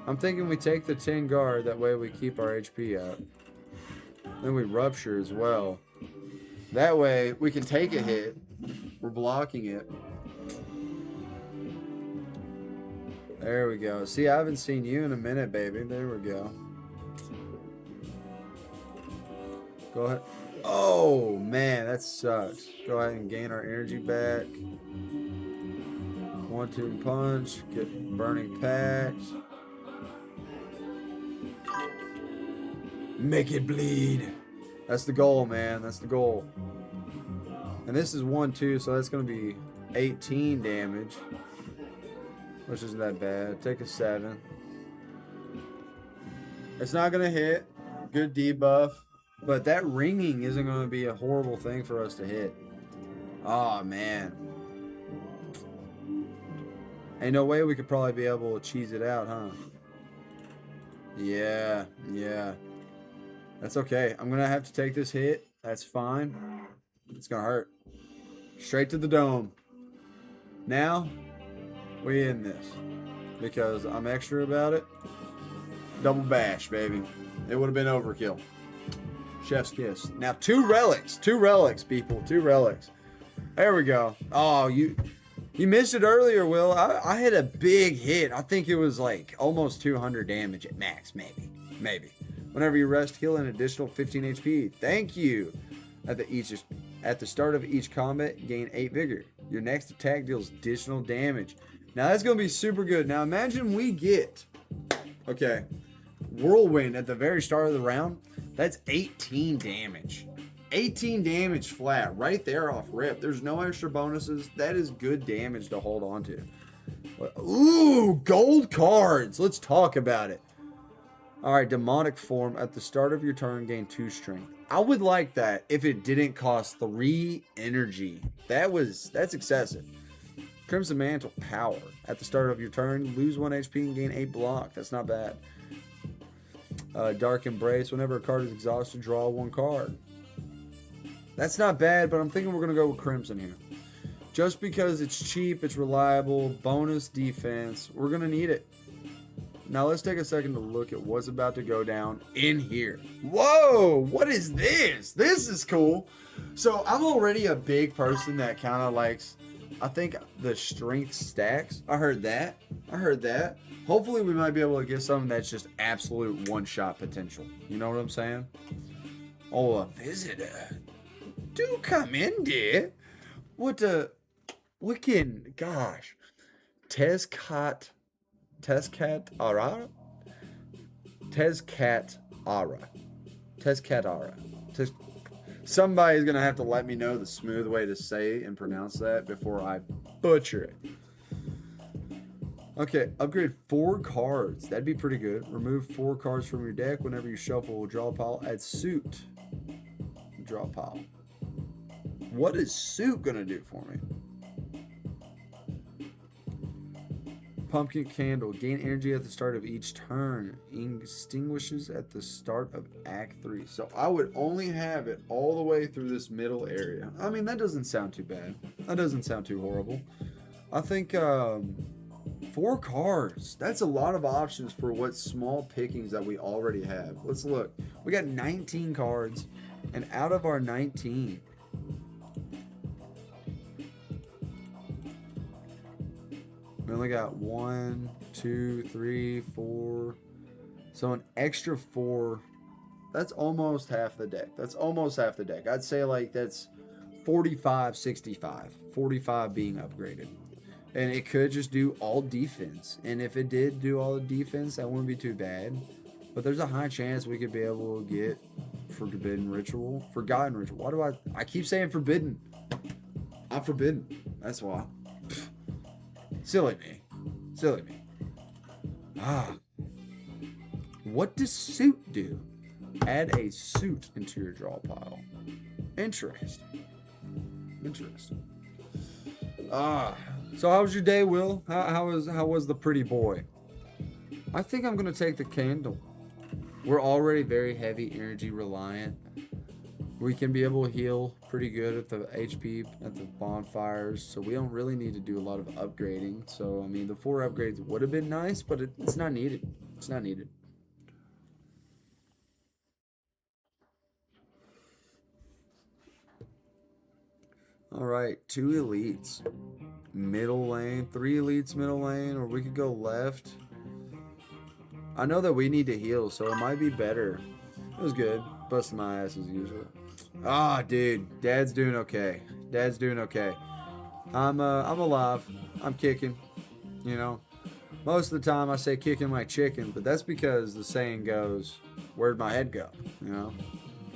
S1: I'm thinking we take the 10 guard. That way we keep our HP up. Then we rupture as well. That way we can take a hit. We're blocking it. There we go. See, I haven't seen you in a minute, baby. There we go. Go ahead. Oh, man, that sucks. Go ahead and gain our energy back. 1-2 punch. Get burning packs. Make it bleed. That's the goal, man. That's the goal. And this is 1-2, so that's going to be 18 damage. Which isn't that bad. Take a 7. It's not going to hit. Good debuff. But that ringing isn't going to be a horrible thing for us to hit. Oh, man. Ain't no way we could probably be able to cheese it out, huh? Yeah. That's okay. I'm going to have to take this hit. That's fine. It's going to hurt. Straight to the dome. Now, we in this. Because I'm extra about it. Double bash, baby. It would have been overkill. Chef's kiss. Now, 2 relics. 2 relics, people. 2 relics. There we go. Oh, you missed it earlier, Will. I hit a big hit. I think it was like almost 200 damage at max, maybe. Whenever you rest, heal an additional 15 HP. Thank you. At the start of each combat, gain 8 vigor. Your next attack deals additional damage. Now that's going to be super good. Now imagine we get, okay, Whirlwind at the very start of the round. That's 18 damage. 18 damage flat right there off rip. There's no extra bonuses. That is good damage to hold on to. Ooh, gold cards. Let's talk about it. All right, demonic form. At the start of your turn, gain 2 strength. I would like that if it didn't cost 3 energy. That's excessive. Crimson Mantle, power. At the start of your turn, lose 1 HP and gain 8 block. That's not bad. Dark Embrace. Whenever a card is exhausted, draw 1 card. That's not bad, but I'm thinking we're going to go with Crimson here. Just because it's cheap, it's reliable, bonus defense. We're going to need it. Now let's take a second to look at what's about to go down in here. Whoa, what is this? This is cool. So I'm already a big person that kind of likes, I think, the strength stacks. I heard that. Hopefully we might be able to get something that's just absolute one-shot potential. You know what I'm saying? Oh, a visitor. Do come in, dear. What can, gosh. Tezcat Ara? Somebody's going to have to let me know the smooth way to say and pronounce that before I butcher it. Okay, upgrade 4 cards. That'd be pretty good. Remove 4 cards from your deck. Whenever you shuffle, draw a pile. Add suit. Draw a pile. What is suit going to do for me? Pumpkin Candle. Gain energy at the start of each turn. Extinguishes at the start of Act 3. So I would only have it all the way through this middle area. I mean, that doesn't sound too bad. That doesn't sound too horrible. I think 4 cards. That's a lot of options for what small pickings that we already have. Let's look. We got 19 cards. And out of our 19... we only got 1, 2, 3, 4. So an extra 4. That's almost half the deck. I'd say like that's 45, 65. 45 being upgraded. And it could just do all defense. And if it did do all the defense, that wouldn't be too bad. But there's a high chance we could be able to get Forgotten Ritual. Why do I keep saying forbidden? I'm forbidden. That's why. Silly me. What does suit do? Add a suit into your draw pile. Interesting. Interesting. So how was your day, Will? How was the pretty boy? I think I'm gonna take the candle. We're already very heavy energy reliant. We can be able to heal pretty good at the HP at the bonfires, so we don't really need to do a lot of upgrading. So I mean, the 4 upgrades would have been nice, but it's not needed. It's not needed. All right, 2 elites, middle lane, 3 elites, middle lane, or we could go left. I know that we need to heal, so it might be better. It was good. Busting my ass as usual. Dude, Dad's doing okay. Dad's doing okay. I'm alive. I'm kicking. You know, most of the time I say kicking like chicken, but that's because the saying goes, "Where'd my head go?" You know,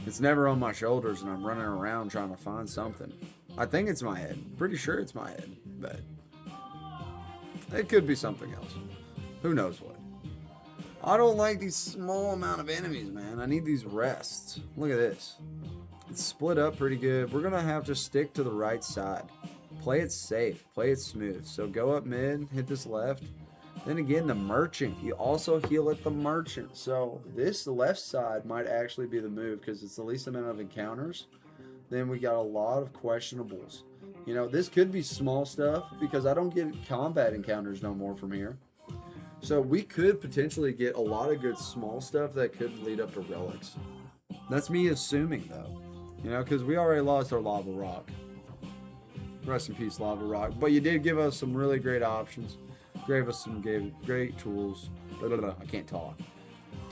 S1: it's never on my shoulders, and I'm running around trying to find something. I think it's my head. Pretty sure it's my head, but it could be something else. Who knows what? I don't like these small amount of enemies, man. I need these rests. Look at this. It's split up pretty good. We're going to have to stick to the right side. Play it safe. Play it smooth. So go up mid, hit this left. Then again, the merchant. You also heal at the merchant. So this left side might actually be the move because it's the least amount of encounters. Then we got a lot of questionables. You know, this could be small stuff because I don't get combat encounters no more from here. So we could potentially get a lot of good small stuff that could lead up to relics. That's me assuming, though. You know, because we already lost our lava rock. Rest in peace, lava rock. But you did give us some really great options. Gave us some great tools. I can't talk.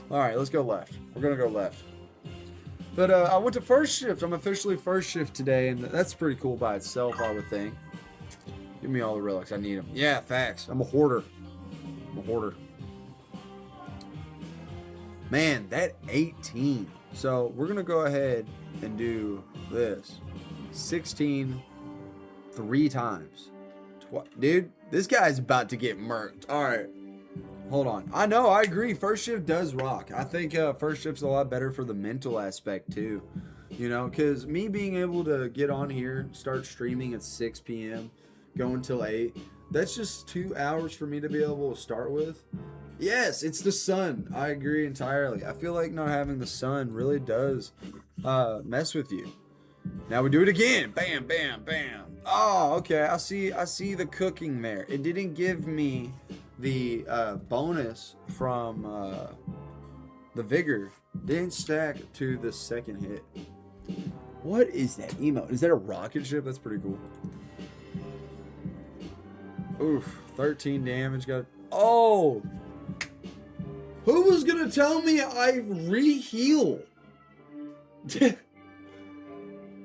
S1: All right, let's go left. We're going to go left. But I went to first shift. I'm officially first shift today, and that's pretty cool by itself, I would think. Give me all the relics. I need them. Yeah, facts. I'm a hoarder. Man, that 18. So we're gonna go ahead and do this. 16 3 times. Dude, this guy's about to get murked. All right, hold on. I know, I agree. First shift does rock. I think first shift's a lot better for the mental aspect too. You know, because me being able to get on here, start streaming at 6 p.m., go until 8. That's just 2 hours for me to be able to start with. Yes, it's the sun. I agree entirely. I feel like not having the sun really does mess with you. Now we do it again. Bam, bam, bam. Oh, okay. I see the cooking there. It didn't give me the bonus from the vigor. Didn't stack to the second hit. What is that emote? Is that a rocket ship? That's pretty cool. Oof, 13 damage. Oh! Who was gonna tell me I re-heal?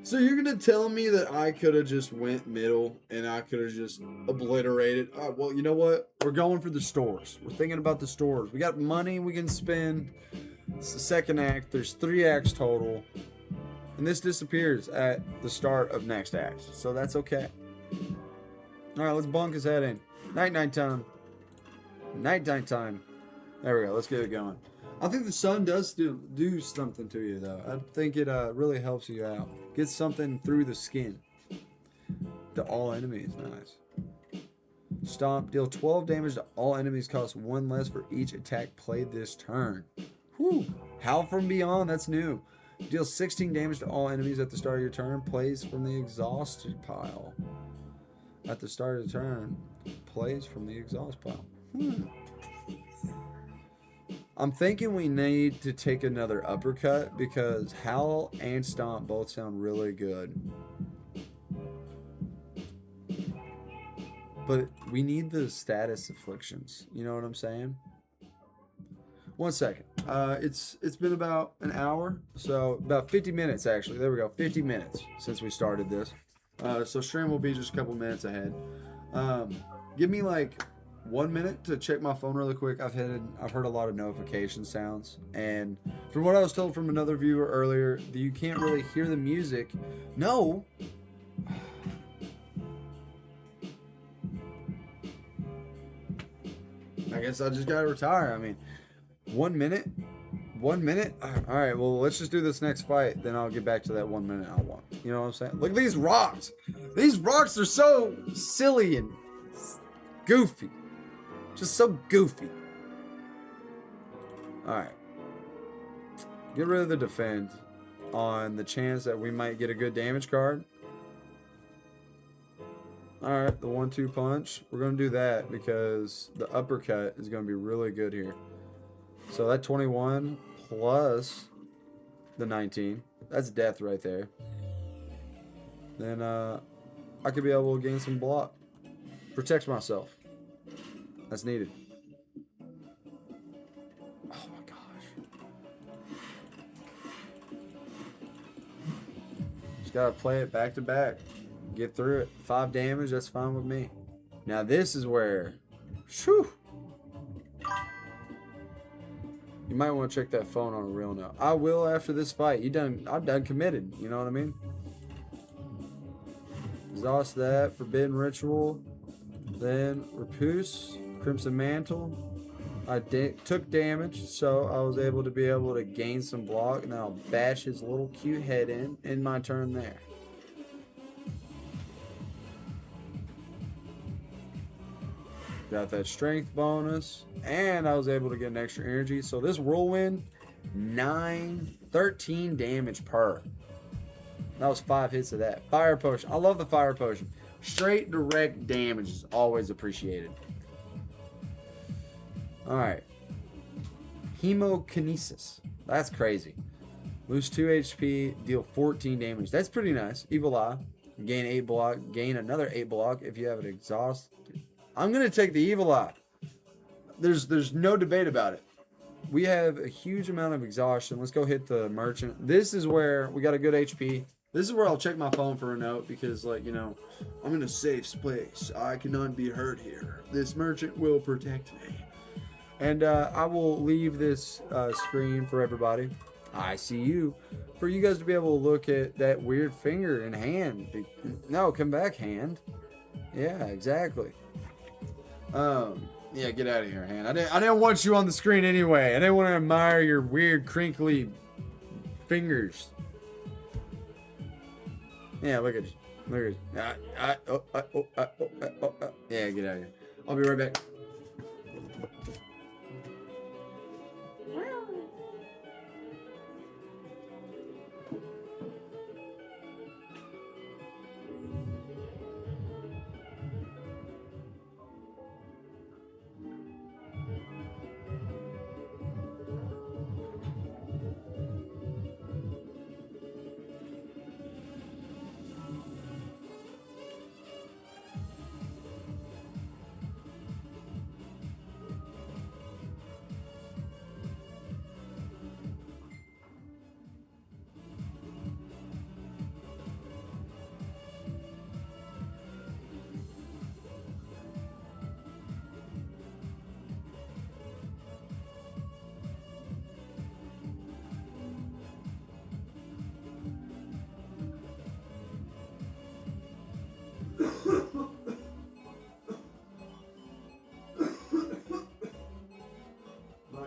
S1: So you're gonna tell me that I could have just went middle and I could have just obliterated? Well, you know what? We're going for the stores. We're thinking about the stores. We got money we can spend. It's the second act. There's 3 acts total. And this disappears at the start of next act. So that's okay. All right, let's bunk his head in. Night time. Night time. There we go. Let's get it going. I think the sun does do something to you, though. I think it really helps you out. Get something through the skin. The all enemies, nice. Stomp. Deal 12 damage to all enemies. Cost 1 less for each attack played this turn. Whew. Howl from Beyond. That's new. Deal 16 damage to all enemies at the start of your turn. Plays from the exhausted pile. At the start of the turn, plays from the exhaust pile. I'm thinking we need to take another uppercut because Howl and Stomp both sound really good. But we need the status afflictions. You know what I'm saying? 1 second. It's been about an hour, so about 50 minutes actually. There we go, 50 minutes since we started this. So stream will be just a couple minutes ahead. Give me like 1 minute to check my phone really quick. I've heard a lot of notification sounds, and from what I was told from another viewer earlier, that you can't really hear the music. No. I guess I just gotta retire. I mean, 1 minute? 1 minute? All right, well, let's just do this next fight. Then I'll get back to that 1 minute I want. You know what I'm saying? Look at these rocks. These rocks are so silly and goofy. Just so goofy. All right. Get rid of the defend on the chance that we might get a good damage card. All right, the 1-2 punch. We're going to do that because the uppercut is going to be really good here. So that 21 plus the 19. That's death right there. Then I could be able to gain some block. Protect myself. That's needed. Oh my gosh. Just got to play it back to back. Get through it. 5 damage, that's fine with me. Now this is where... Whew. You might want to check that phone on a real note. I will after this fight. I'm done committed. You know what I mean? Exhaust that. Forbidden Ritual. Then Repousse. Crimson Mantle. I took damage, so I was able to gain some block. And then I'll bash his little cute head in my turn there. Got that strength bonus, and I was able to get an extra energy. So this whirlwind, 13 damage per. That was 5 hits of that. Fire potion. I love the fire potion. Straight direct damage is always appreciated. All right. Hemokinesis. That's crazy. Lose 2 HP, deal 14 damage. That's pretty nice. Evil Eye. Gain 8 block. Gain another 8 block if you have an exhaust. I'm going to take the Evil Eye. There's no debate about it. We have a huge amount of exhaustion. Let's go hit the merchant. This is where we got a good HP. This is where I'll check my phone for a note because, like, you know, I'm in a safe place. I cannot be hurt here. This merchant will protect me. And I will leave this screen for everybody. I see you. For you guys to be able to look at that weird finger and hand. No, come back, hand. Yeah, exactly. Yeah, get out of here, hand. I didn't want you on the screen anyway. I didn't want to admire your weird, crinkly fingers. Yeah, look at you. Look at you. Yeah, get out of here. I'll be right back.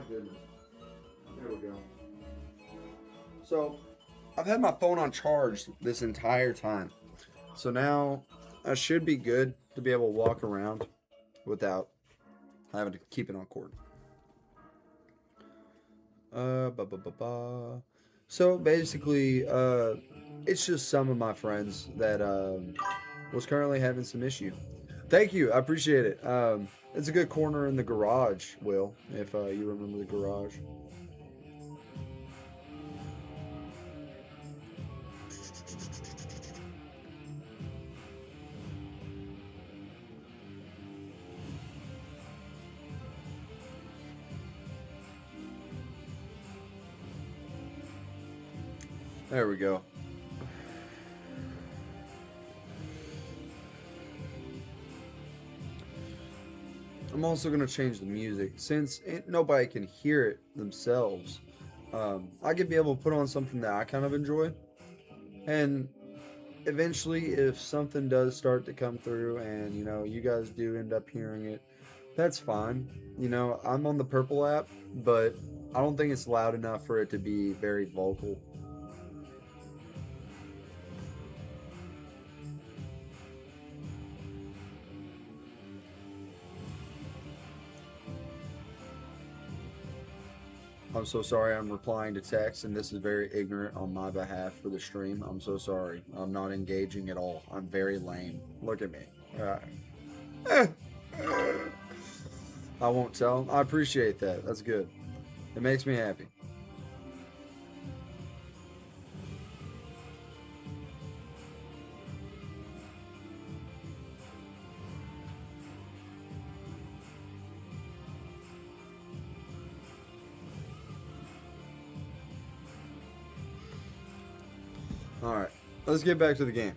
S1: There we go. So, I've had my phone on charge this entire time. So now, I should be good to be able to walk around without having to keep it on cord. So basically, it's just some of my friends that was currently having some issue. Thank you, I appreciate it. It's a good corner in the garage, Will, if you remember the garage. There we go. I'm also going to change the music since nobody can hear it themselves. I could be able to put on something that I kind of enjoy. And eventually, if something does start to come through and, you know, you guys do end up hearing it, that's fine. You know, I'm on the Purple app, but I don't think it's loud enough for it to be very vocal. I'm so sorry I'm replying to text, and this is very ignorant on my behalf for the stream. I'm so sorry. I'm not engaging at all. I'm very lame. Look at me. I won't tell him. I appreciate that. That's good. It makes me happy. Alright, let's get back to the game.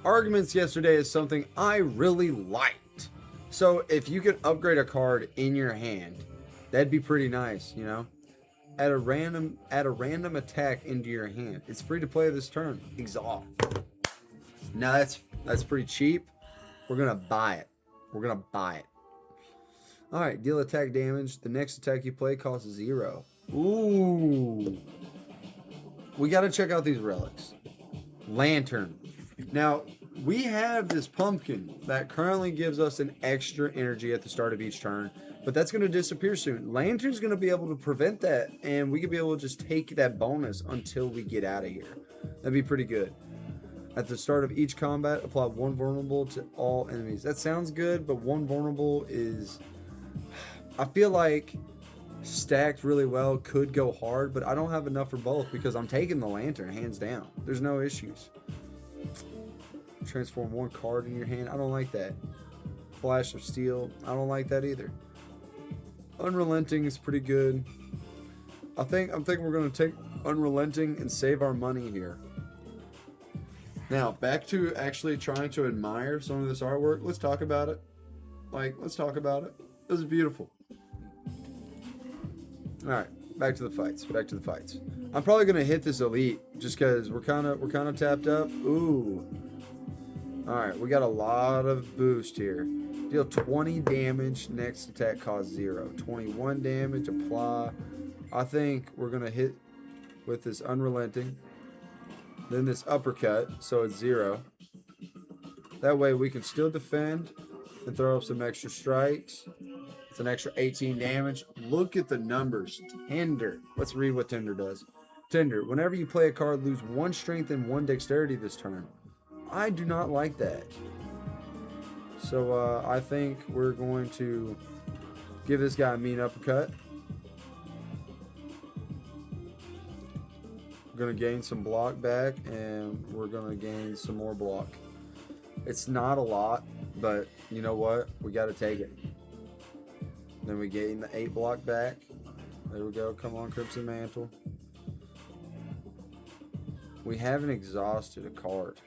S1: Arguments yesterday is something I really liked. So if you could upgrade a card in your hand, that'd be pretty nice, you know? Add a random attack into your hand. It's free to play this turn. Exhaust. Now that's pretty cheap. We're gonna buy it. We're gonna buy it. Alright, deal attack damage. The next attack you play costs 0. Ooh. We gotta check out these relics. Lantern. Now, we have this pumpkin that currently gives us an extra energy at the start of each turn, but that's going to disappear soon. Lantern's going to be able to prevent that, and we could be able to just take that bonus until we get out of here. That'd be pretty good. At the start of each combat, apply 1 vulnerable to all enemies. That sounds good, but 1 vulnerable is... I feel like stacked really well could go hard, but I don't have enough for both because I'm taking the lantern hands down. There's no issues. Transform 1 card in your hand. I don't like that. Flash of Steel. I don't like that either. Unrelenting is pretty good. I think we're gonna take Unrelenting and save our money here. Now back to actually trying to admire some of this artwork. Let's talk about it. Let's talk about it. This is beautiful. Alright, back to the fights. Back to the fights. I'm probably gonna hit this elite just because we're kinda tapped up. Ooh. Alright, we got a lot of boost here. Deal 20 damage, next attack costs 0. 21 damage, apply. I think we're gonna hit with this Unrelenting. Then this uppercut, so it's 0. That way we can still defend and throw up some extra strikes. It's an extra 18 damage. Look at the numbers. Tender. Let's read what Tender does. Tender. Whenever you play a card, lose 1 strength and 1 dexterity this turn. I do not like that. So I think we're going to give this guy a mean uppercut. We're going to gain some block back, and we're going to gain some more block. It's not a lot, but you know what? We got to take it. Then we gain the 8 block back. There we go. Come on, Crimson Mantle. We haven't exhausted a card.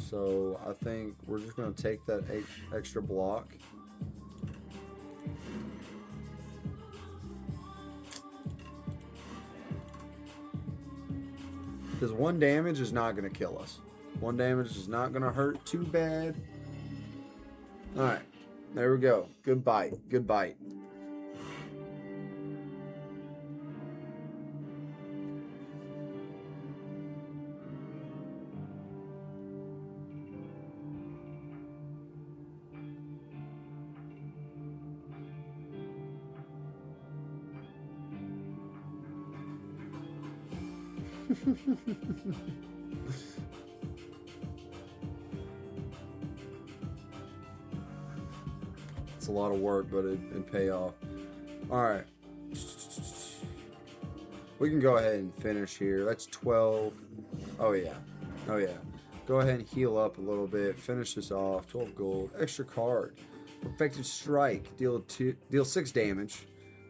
S1: So I think we're just going to take that 8 extra block. Because 1 damage is not going to kill us. 1 damage is not going to hurt too bad. Alright, there we go. Good bite. Good bite. It's a lot of work, but it'd pay off. Alright. We can go ahead and finish here. That's 12. Oh, yeah. Oh, yeah. Go ahead and heal up a little bit. Finish this off. 12 gold. Extra card. Perfected Strike. Deal 6 damage.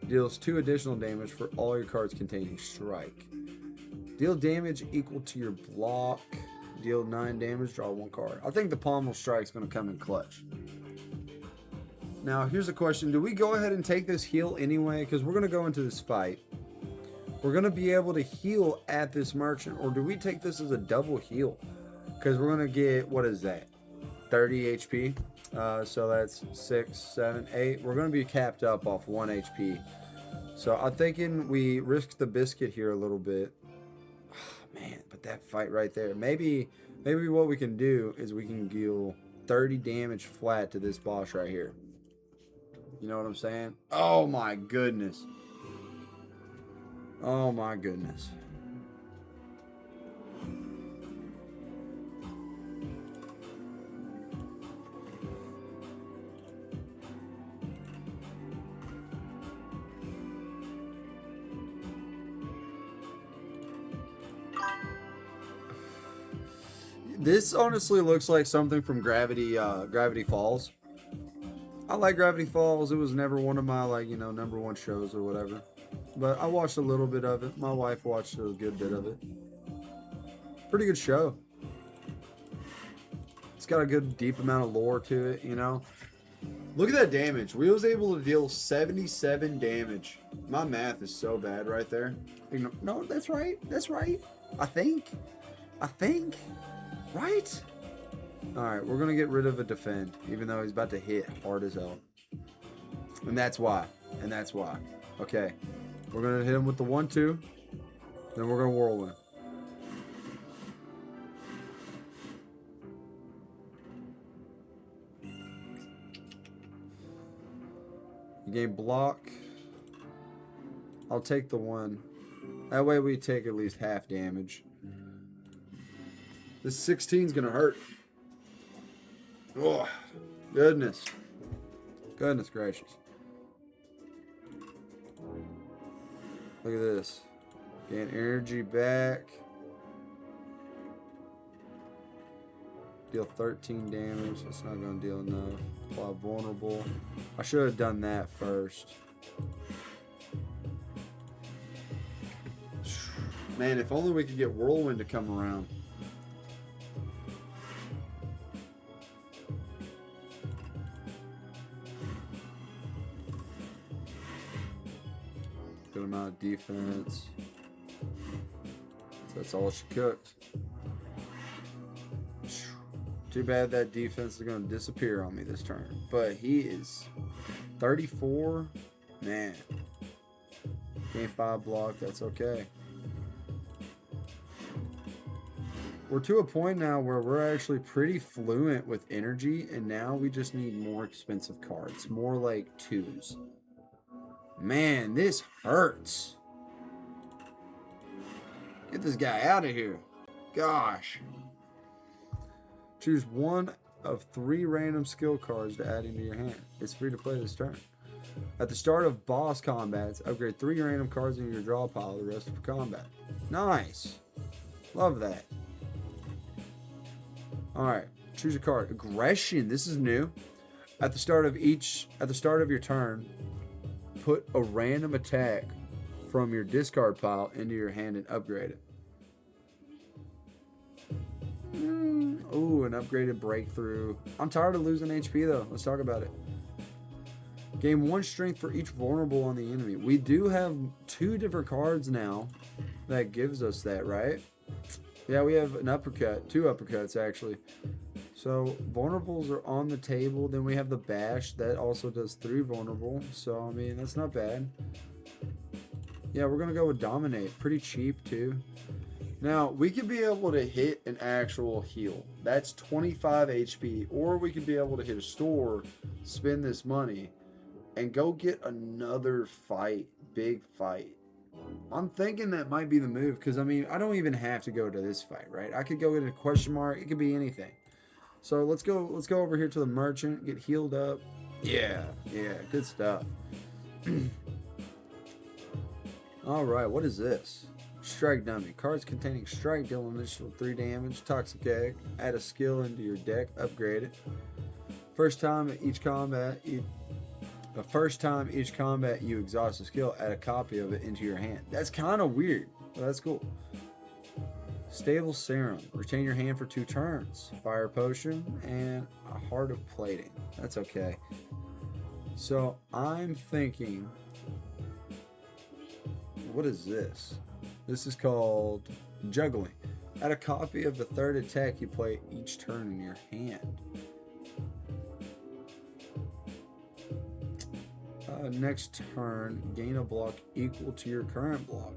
S1: Deals 2 additional damage for all your cards containing Strike. Deal damage equal to your block. Deal 9 damage. Draw 1 card. I think the Pommel Strike is going to come in clutch. Now, here's a question. Do we go ahead and take this heal anyway? Because we're going to go into this fight. We're going to be able to heal at this merchant. Or do we take this as a double heal? Because we're going to get, what is that? 30 HP. So that's 6, 7, 8. We're going to be capped up off 1 HP. So I'm thinking we risk the biscuit here a little bit. Oh, man, but that fight right there. Maybe what we can do is we can deal 30 damage flat to this boss right here. You know what I'm saying? Oh my goodness. Oh my goodness. This honestly looks like something from Gravity Falls. I like Gravity Falls. It was never one of my number one shows or whatever. But I watched a little bit of it. My wife watched a good bit of it. Pretty good show. It's got a good deep amount of lore to it, you know. Look at that damage. We was able to deal 77 damage. My math is so bad right there. No, that's right. That's right. I think. Right? Alright, we're going to get rid of a defend, even though he's about to hit hard as hell. And that's why. Okay. We're going to hit him with the 1-2. Then we're going to whirlwind. You gain block. I'll take the 1. That way we take at least half damage. This 16 is going to hurt. Oh, goodness. Goodness gracious. Look at this. Gain energy back. Deal 13 damage. That's not going to deal enough. Apply vulnerable. I should have done that first. Man, if only we could get Whirlwind to come around. Good amount of defense. That's all she cooked. Too bad that defense is going to disappear on me this turn. But he is 34. Man. Game 5 block. That's okay. We're to a point now where we're actually pretty fluent with energy. And now we just need more expensive cards. More like 2s. Man, this hurts. Get this guy out of here. Gosh. Choose one of 3 random skill cards to add into your hand. It's free to play this turn. At the start of boss combats, upgrade 3 random cards in your draw pile, the rest for combat. Nice. Love that. Alright, choose a card. Aggression. This is new. At the start of your turn, put a random attack from your discard pile into your hand and upgrade it. Ooh, an upgraded breakthrough. I'm tired of losing HP though. Let's talk about it. Gain 1 strength for each vulnerable on the enemy. We do have 2 different cards now that gives us that, right? Yeah, we have an uppercut. 2 uppercuts actually. So vulnerables are on the table. Then we have the bash that also does 3 vulnerable. So I mean that's not bad. Yeah, we're gonna go with dominate. Pretty cheap too. Now we could be able to hit an actual heal. That's 25 HP, or we could be able to hit a store, spend this money, and go get another fight, big fight. I'm thinking that might be the move because I mean I don't even have to go to this fight, right? I could go in a question mark. It could be anything. So let's go over here to the merchant, get healed up. Yeah, good stuff. All right, what is this? Strike dummy. Cards containing strike deal initial 3 damage. Toxic egg. Add a skill into your deck. Upgrade it. First time each combat you exhaust a skill, add a copy of it into your hand. That's kind of weird. But that's cool. Stable serum. Retain your hand for 2 turns. Fire potion and a heart of plating. That's okay. So I'm thinking, what is this? This is called juggling. Add a copy of the 3rd attack you play each turn in your hand. Next turn, gain a block equal to your current block.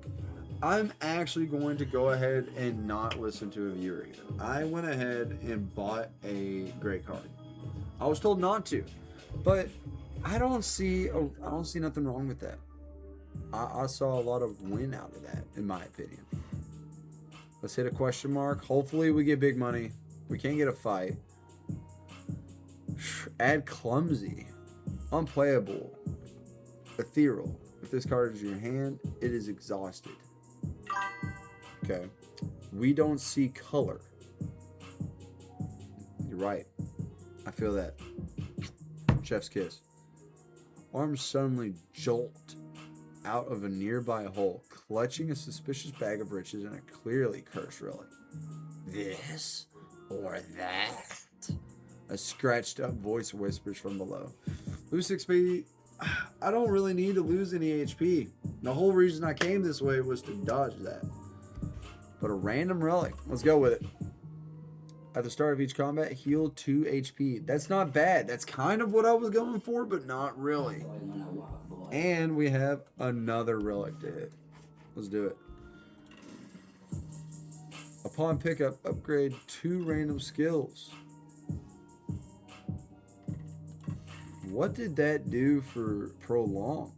S1: I'm actually going to go ahead and not listen to a viewer here. I went ahead and bought a great card. I was told not to, but I don't see nothing wrong with that. I saw a lot of win out of that, in my opinion. Let's hit a question mark. Hopefully we get big money. We can't get a fight. Add clumsy, unplayable, ethereal. If this card is in your hand, it is exhausted. Okay. We don't see color. You're right. I feel that. Chef's kiss. Arms suddenly jolt out of a nearby hole, clutching a suspicious bag of riches and a clearly cursed relic. This or that? A scratched up voice whispers from below. Lose XP. I don't really need to lose any HP. The whole reason I came this way was to dodge that. But a random relic. Let's go with it. At the start of each combat, heal 2 HP. That's not bad. That's kind of what I was going for, but not really. And we have another relic to hit. Let's do it. Upon pickup, upgrade 2 random skills. What did that do for prolong?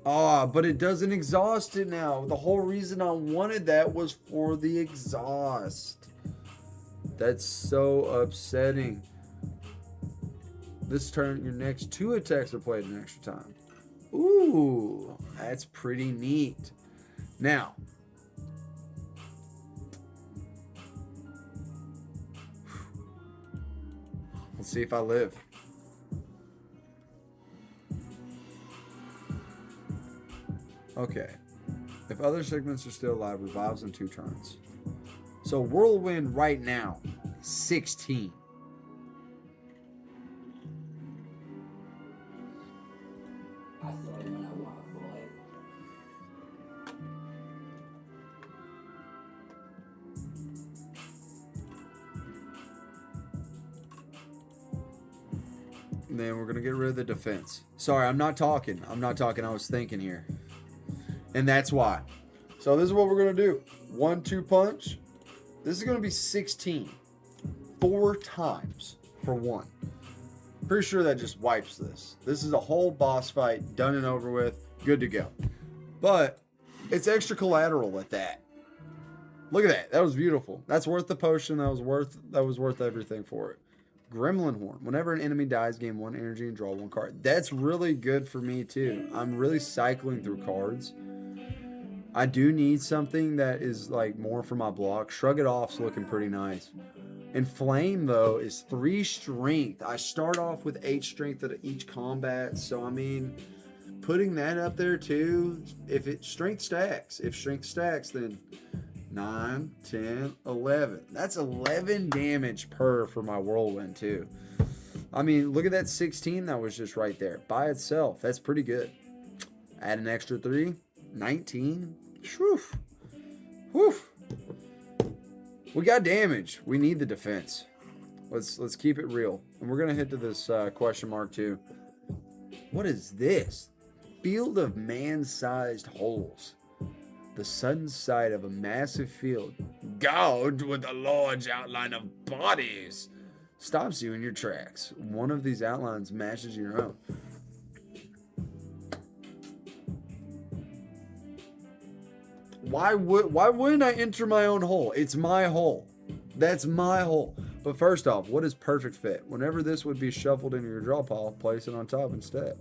S1: Ah, but it doesn't exhaust it now. The whole reason I wanted that was for the exhaust. That's so upsetting. This turn, your next 2 attacks are played an extra time. Ooh, that's pretty neat. Now, let's see if I live. Okay. If other segments are still alive, revives in 2 turns. So Whirlwind right now, 16. And then we're going to get rid of the defense. Sorry, I'm not talking. I was thinking here. And that's why. So this is what we're going to do. 1-2 punch. This is going to be 16. 4 times for 1. Pretty sure that just wipes this. This is a whole boss fight. Done and over with. Good to go. But it's extra collateral at that. Look at that. That was beautiful. That's worth the potion. That was worth everything for it. Gremlin Horn. Whenever an enemy dies, gain 1 energy and draw 1 card. That's really good for me too. I'm really cycling through cards. I do need something that is like more for my block. Shrug It Off's looking pretty nice. And Flame though is 3 strength. I start off with 8 strength at each combat. So I mean, putting that up there too. If strength stacks, then 9, 10, 11. That's 11 damage per for my Whirlwind too. I mean, look at that 16 that was just right there by itself. That's pretty good. Add an extra 3, 19. Whew. Whew. We got damage. We need the defense. Let's keep it real. And we're gonna hit to this question mark too. What is this? Field of man-sized holes. The sudden sight of a massive field, gouged with a large outline of bodies, stops you in your tracks. One of these outlines matches your own. Why wouldn't I enter my own hole? It's my hole. That's my hole. But first off, what is perfect fit? Whenever this would be shuffled into your draw pile, place it on top instead.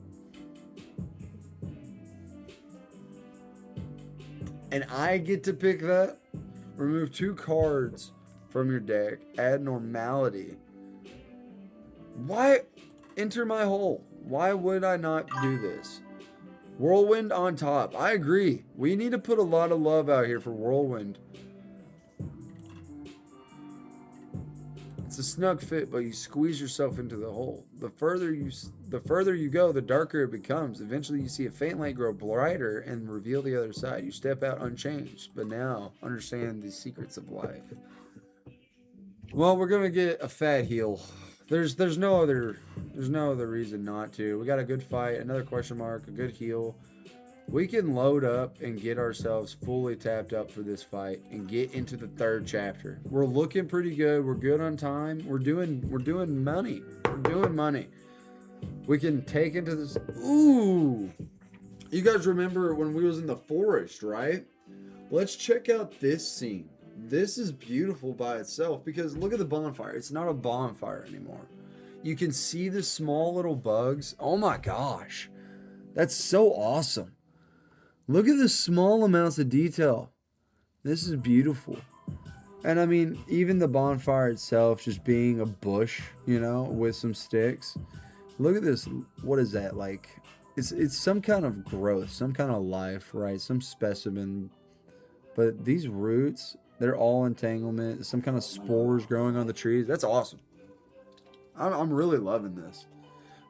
S1: And I get to pick that. Remove 2 cards from your deck. Add normality. Why enter my hole? Why would I not do this? Whirlwind on top. I agree. We need to put a lot of love out here for Whirlwind. It's a snug fit, but you squeeze yourself into the hole. The further you go, the darker it becomes. Eventually you see a faint light grow brighter and reveal the other side. You step out unchanged, but now understand the secrets of life. Well, we're going to get a fat heal. There's no other reason not to. We got a good fight, another question mark, a good heal. We can load up and get ourselves fully tapped up for this fight and get into the third chapter. We're looking pretty good. We're good on time. We're doing money. We're doing money. We can take into this. Ooh, you guys remember when we was in the forest, right? Let's check out this scene. This is beautiful by itself because look at the bonfire. It's not a bonfire anymore. You can see the small little bugs. Oh my gosh. That's so awesome. Look at the small amounts of detail. This is beautiful. And I mean, even the bonfire itself just being a bush, with some sticks. Look at this. What is that? Like, it's some kind of growth, some kind of life, right? Some specimen. But these roots, they're all entanglement, some kind of spores growing on the trees. That's awesome. I'm really loving this.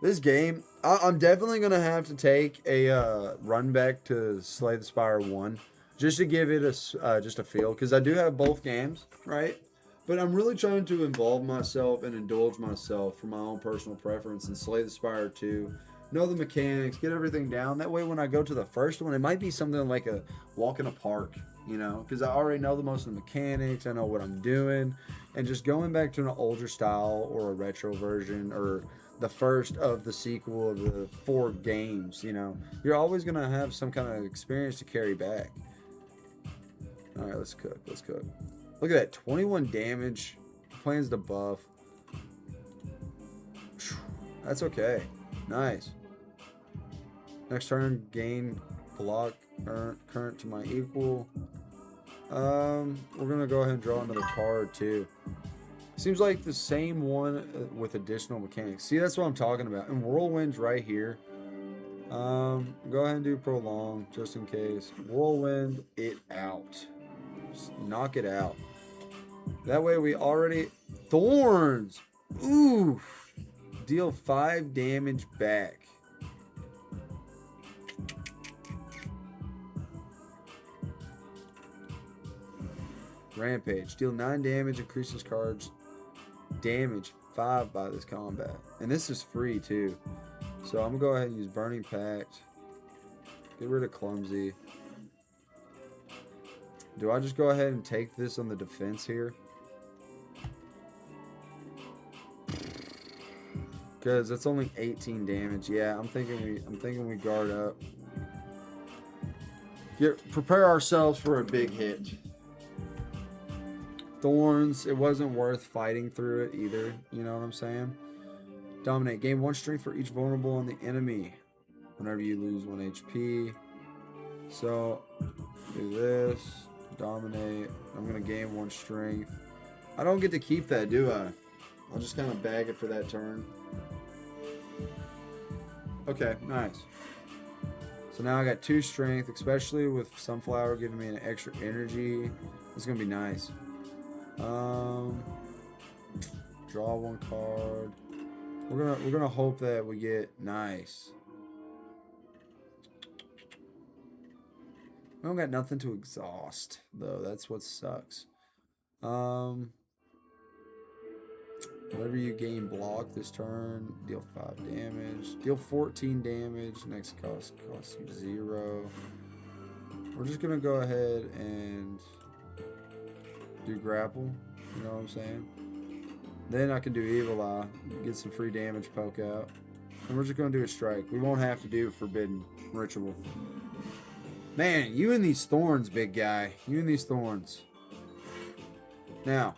S1: This game, I'm definitely going to have to take a run back to Slay the Spire 1 just to give it just a feel, because I do have both games, right? But I'm really trying to involve myself and indulge myself for my own personal preference and Slay the Spire 2. Know the mechanics, get everything down. That way when I go to the first one, it might be something like a walk in a park, because I already know the most of the mechanics. I know what I'm doing. And just going back to an older style or a retro version or the first of the sequel of the 4 games, you're always going to have some kind of experience to carry back. All right, let's cook. Look at that, 21 damage. Plans to buff. That's okay. Nice. Next turn, gain block current to my equal. We're gonna go ahead and draw another card too. Seems like the same one with additional mechanics. See, that's what I'm talking about. And whirlwind's right here. Go ahead and do prolong just in case. Whirlwind it out. Just knock it out. That way we already thorns. Ooh. Deal 5 damage back. Rampage. Deal 9 damage, increases cards damage 5 by this combat. And this is free too. So I'm going to go ahead and use Burning Pact. Get rid of Clumsy. Do I just go ahead and take this on the defense here? Because it's only 18 damage. Yeah, I'm thinking we guard up. Prepare ourselves for a big hit. Thorns, it wasn't worth fighting through it either. You know what I'm saying? Dominate. Gain 1 strength for each vulnerable on the enemy whenever you lose 1 HP. So, do this. Dominate. I'm going to gain 1 strength. I don't get to keep that, do I? I'll just kind of bag it for that turn. Okay, nice. So now I got 2 strength, especially with Sunflower giving me an extra energy. It's going to be nice. Draw 1 card. We're gonna hope that we get nice. We don't got nothing to exhaust though. That's what sucks. Whenever you gain block this turn, deal 5 damage. Deal 14 damage. Next costs you 0. We're just gonna go ahead and do grapple. You know what I'm saying? Then I can do Evil Eye, get some free damage poke out. And we're just going to do a strike. We won't have to do Forbidden Ritual. Man, you and these thorns, big guy. You and these thorns. Now.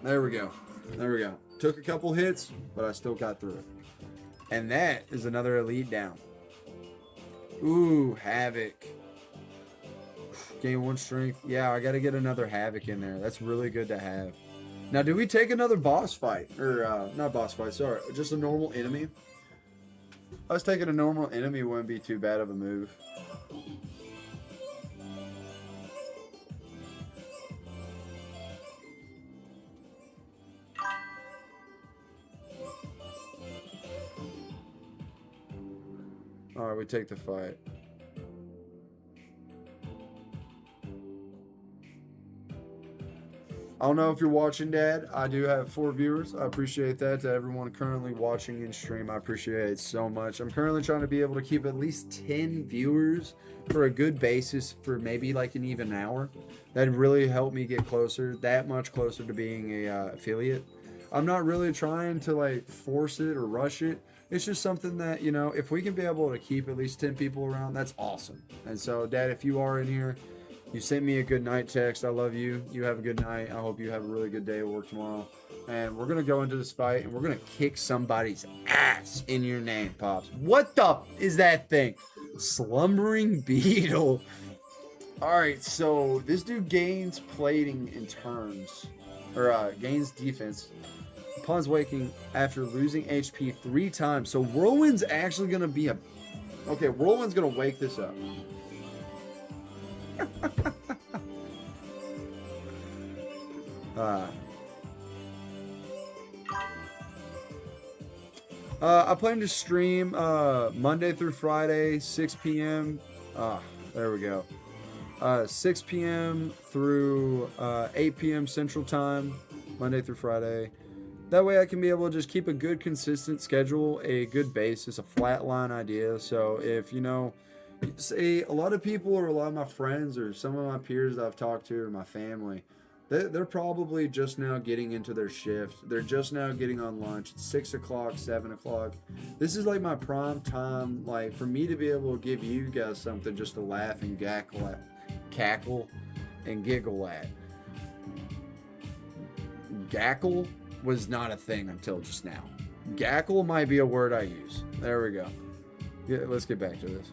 S1: There we go. There we go. Took a couple hits, but I still got through it. And that is another elite down. Ooh, Havoc. Gain 1 strength. Yeah, I got to get another Havoc in there. That's really good to have. Now, do we take another boss fight? Or, not boss fight, sorry. Just a normal enemy? Us taking a normal enemy wouldn't be too bad of a move. Alright, we take the fight. I don't know if you're watching, Dad. I do have 4 viewers. I appreciate that. To everyone currently watching in stream, I appreciate it so much. I'm currently trying to be able to keep at least 10 viewers for a good basis for maybe like an even hour. That'd really help me get closer, that much closer to being a affiliate. I'm not really trying to like force it or rush it. It's just something that, you know, if we can be able to keep at least 10 people around, that's awesome. And so, Dad, if you are in here, you sent me a good night text. I love you. You have a good night. I hope you have a really good day at work tomorrow. And we're going to go into this fight, and we're going to kick somebody's ass in your name, Pops. What the is that thing? Slumbering Beetle. All right, so this dude gains plating in turns, or gains defense upon waking after losing HP 3 times. So Whirlwind's actually going to be a... Okay, Whirlwind's going to wake this up. I plan to stream Monday through Friday, 6 p.m. There we go. 6 p.m. through 8 p.m. Central Time, Monday through Friday. That way I can be able to just keep a good, consistent schedule, a good basis, a flat line idea. So if, you know, say a lot of people or a lot of my friends or some of my peers that I've talked to or my family, they're probably just now getting into their shift. They're just now getting on lunch. It's 6 o'clock, 7 o'clock. This is like my prime time, like for me to be able to give you guys something just to laugh and cackle and giggle at. Gackle was not a thing until just now. Gackle might be a word I use. There we go. Yeah, let's get back to this.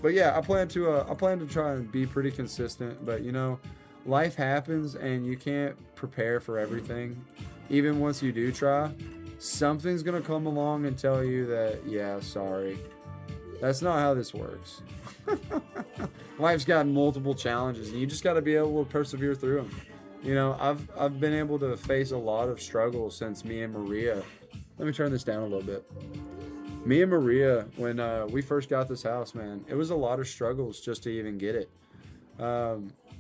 S1: But yeah, I plan to try and be pretty consistent. But you know, life happens, and you can't prepare for everything. Even once you do try, something's gonna come along and tell you that, yeah, sorry, that's not how this works. Life's got multiple challenges, and you just got to be able to persevere through them. You know, I've been able to face a lot of struggles since me and Maria. Let me turn this down a little bit. Me and Maria, when we first got this house, man, it was a lot of struggles just to even get it.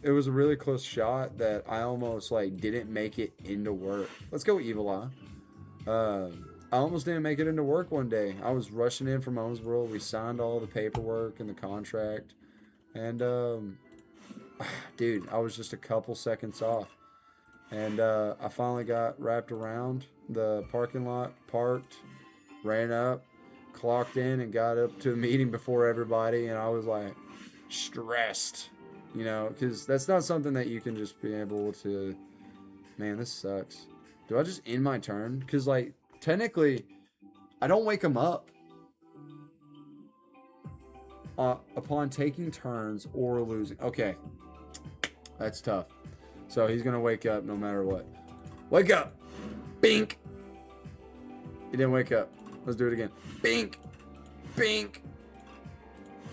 S1: It was a really close shot that I almost like didn't make it into work. Let's go, Evil Eye. I almost didn't make it into work one day. I was rushing in from Owensboro. We signed all the paperwork and the contract, and dude, I was just a couple seconds off. And I finally got wrapped around the parking lot, parked, ran up, clocked in, and got up to a meeting before everybody. And I was like stressed, you know, because that's not something that you can just be able to, man, this sucks. Do I just end my turn? Because, like, technically, I don't wake him up upon taking turns or losing. Okay. That's tough. So he's going to wake up no matter what. Wake up. Bink. He didn't wake up. Let's do it again. Bink. Bink.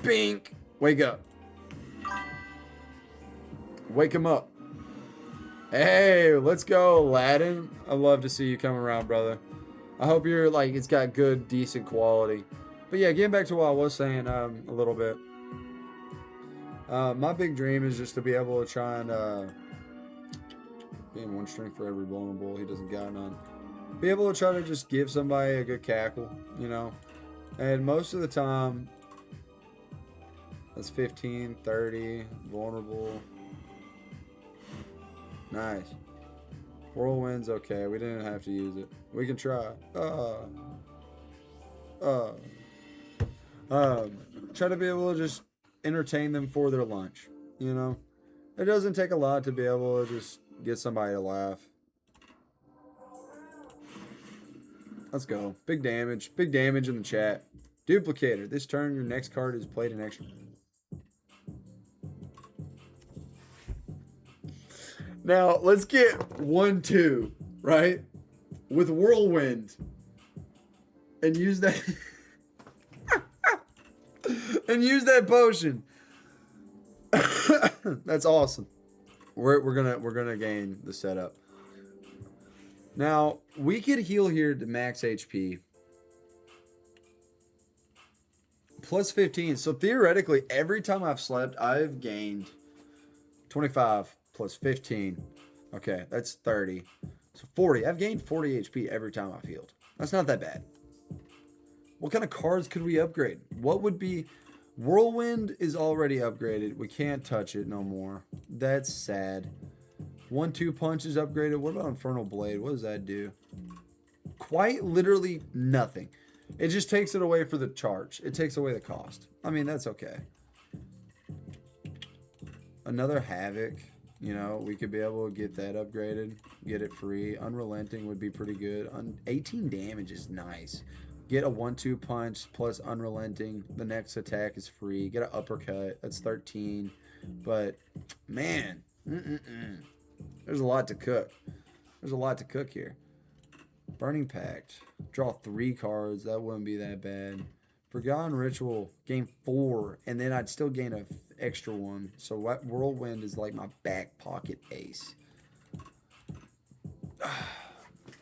S1: Bink. Wake up. Wake him up. Hey, let's go, Aladdin. I love to see you come around, brother. I hope you're like, it's got good, decent quality. But yeah, getting back to what I was saying a little bit. My big dream is just to be able to try and gain 1 strength for every vulnerable. He doesn't got none. Be able to try to just give somebody a good cackle, you know. And most of the time, that's 15, 30, vulnerable. Nice. Whirlwind's okay. We didn't have to use it. We can try. Try to be able to just entertain them for their lunch. You know, it doesn't take a lot to be able to just get somebody to laugh. Let's go. Big damage. Big damage in the chat. Duplicator. This turn, your next card is played in extra. Now, let's get 1-2, right? With Whirlwind. And use that... and use that potion. That's awesome. We're gonna gain the setup. Now, we could heal here to max HP. Plus 15. So theoretically, every time I've slept, I've gained 25 plus 15. Okay, that's 30. So 40. I've gained 40 HP every time I've healed. That's not that bad. What kind of cards could we upgrade? What would be... Whirlwind is already upgraded. We can't touch it no more. That's sad. 1-2 punch is upgraded. What about Infernal Blade? What does that do? Quite literally nothing. It just takes it away for the charge. It takes away the cost. I mean, that's okay. Another Havoc. You know, we could be able to get that upgraded. Get it free. Unrelenting would be pretty good. 18 damage is nice. Get a 1-2 punch plus Unrelenting. The next attack is free. Get an uppercut. That's 13. But, man. There's a lot to cook. There's a lot to cook here. Burning Pact. Draw 3 cards. That wouldn't be that bad. Forgotten Ritual. Gain 4. And then I'd still gain an extra one. So Whirlwind is like my back pocket ace.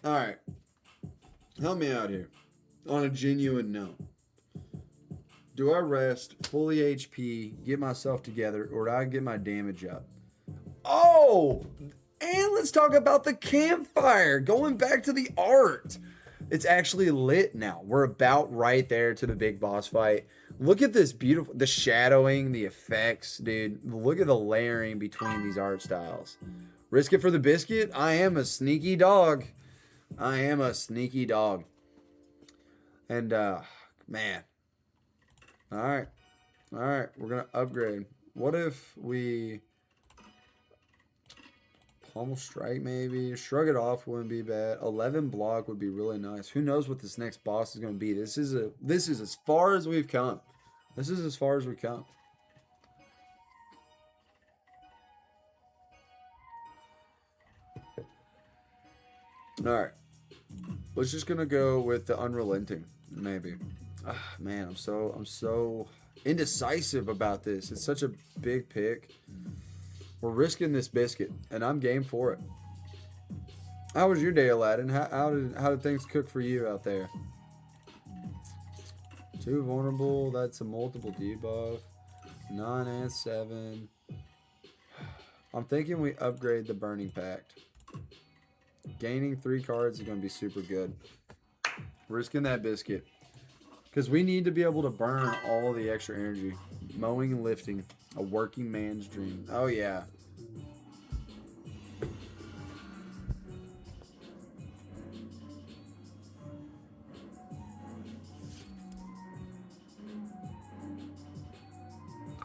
S1: Alright. Help me out here. On a genuine note. Do I rest fully HP, get myself together, or do I get my damage up? Oh! And let's talk about the campfire. Going back to the art. It's actually lit now. We're about right there to the big boss fight. Look at this beautiful... The shadowing, the effects, dude. Look at the layering between these art styles. Risk it for the biscuit? I am a sneaky dog. I am a sneaky dog. And, man. Alright. Alright, we're going to upgrade. What if we... Pommel Strike, maybe? Shrug It Off wouldn't be bad. 11 block would be really nice. Who knows what this next boss is going to be. This is as far as we've come. This is as far as we've come. Alright. We're just going to go with the Unrelenting. Maybe. Ah, man, I'm so indecisive about this. It's such a big pick. We're risking this biscuit, and I'm game for it. How was your day, Aladdin? How did things cook for you out there? 2 vulnerable. That's a multiple debuff. 9 and 7. I'm thinking we upgrade the Burning Pact. Gaining 3 cards is going to be super good. Risking that biscuit. Because we need to be able to burn all the extra energy. Mowing and lifting. A working man's dream. Oh, yeah.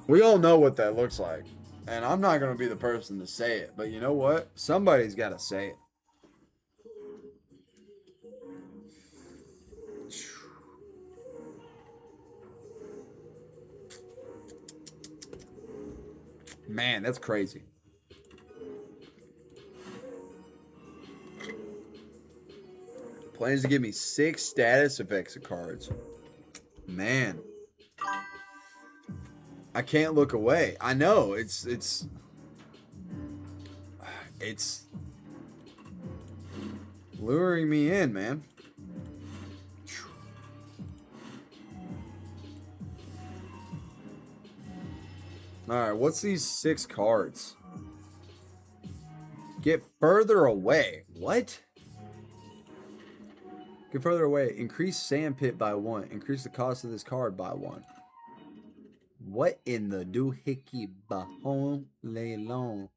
S1: We all know what that looks like. And I'm not going to be the person to say it. But you know what? Somebody's got to say it. Man, that's crazy. Plans to give me 6 status effects of cards. Man. I can't look away. I know. It's luring me in, man. Alright, what's these 6 cards? Get further away. What? Get further away. Increase sandpit by 1. Increase the cost of this card by 1. What in the doohickey bahon leilon?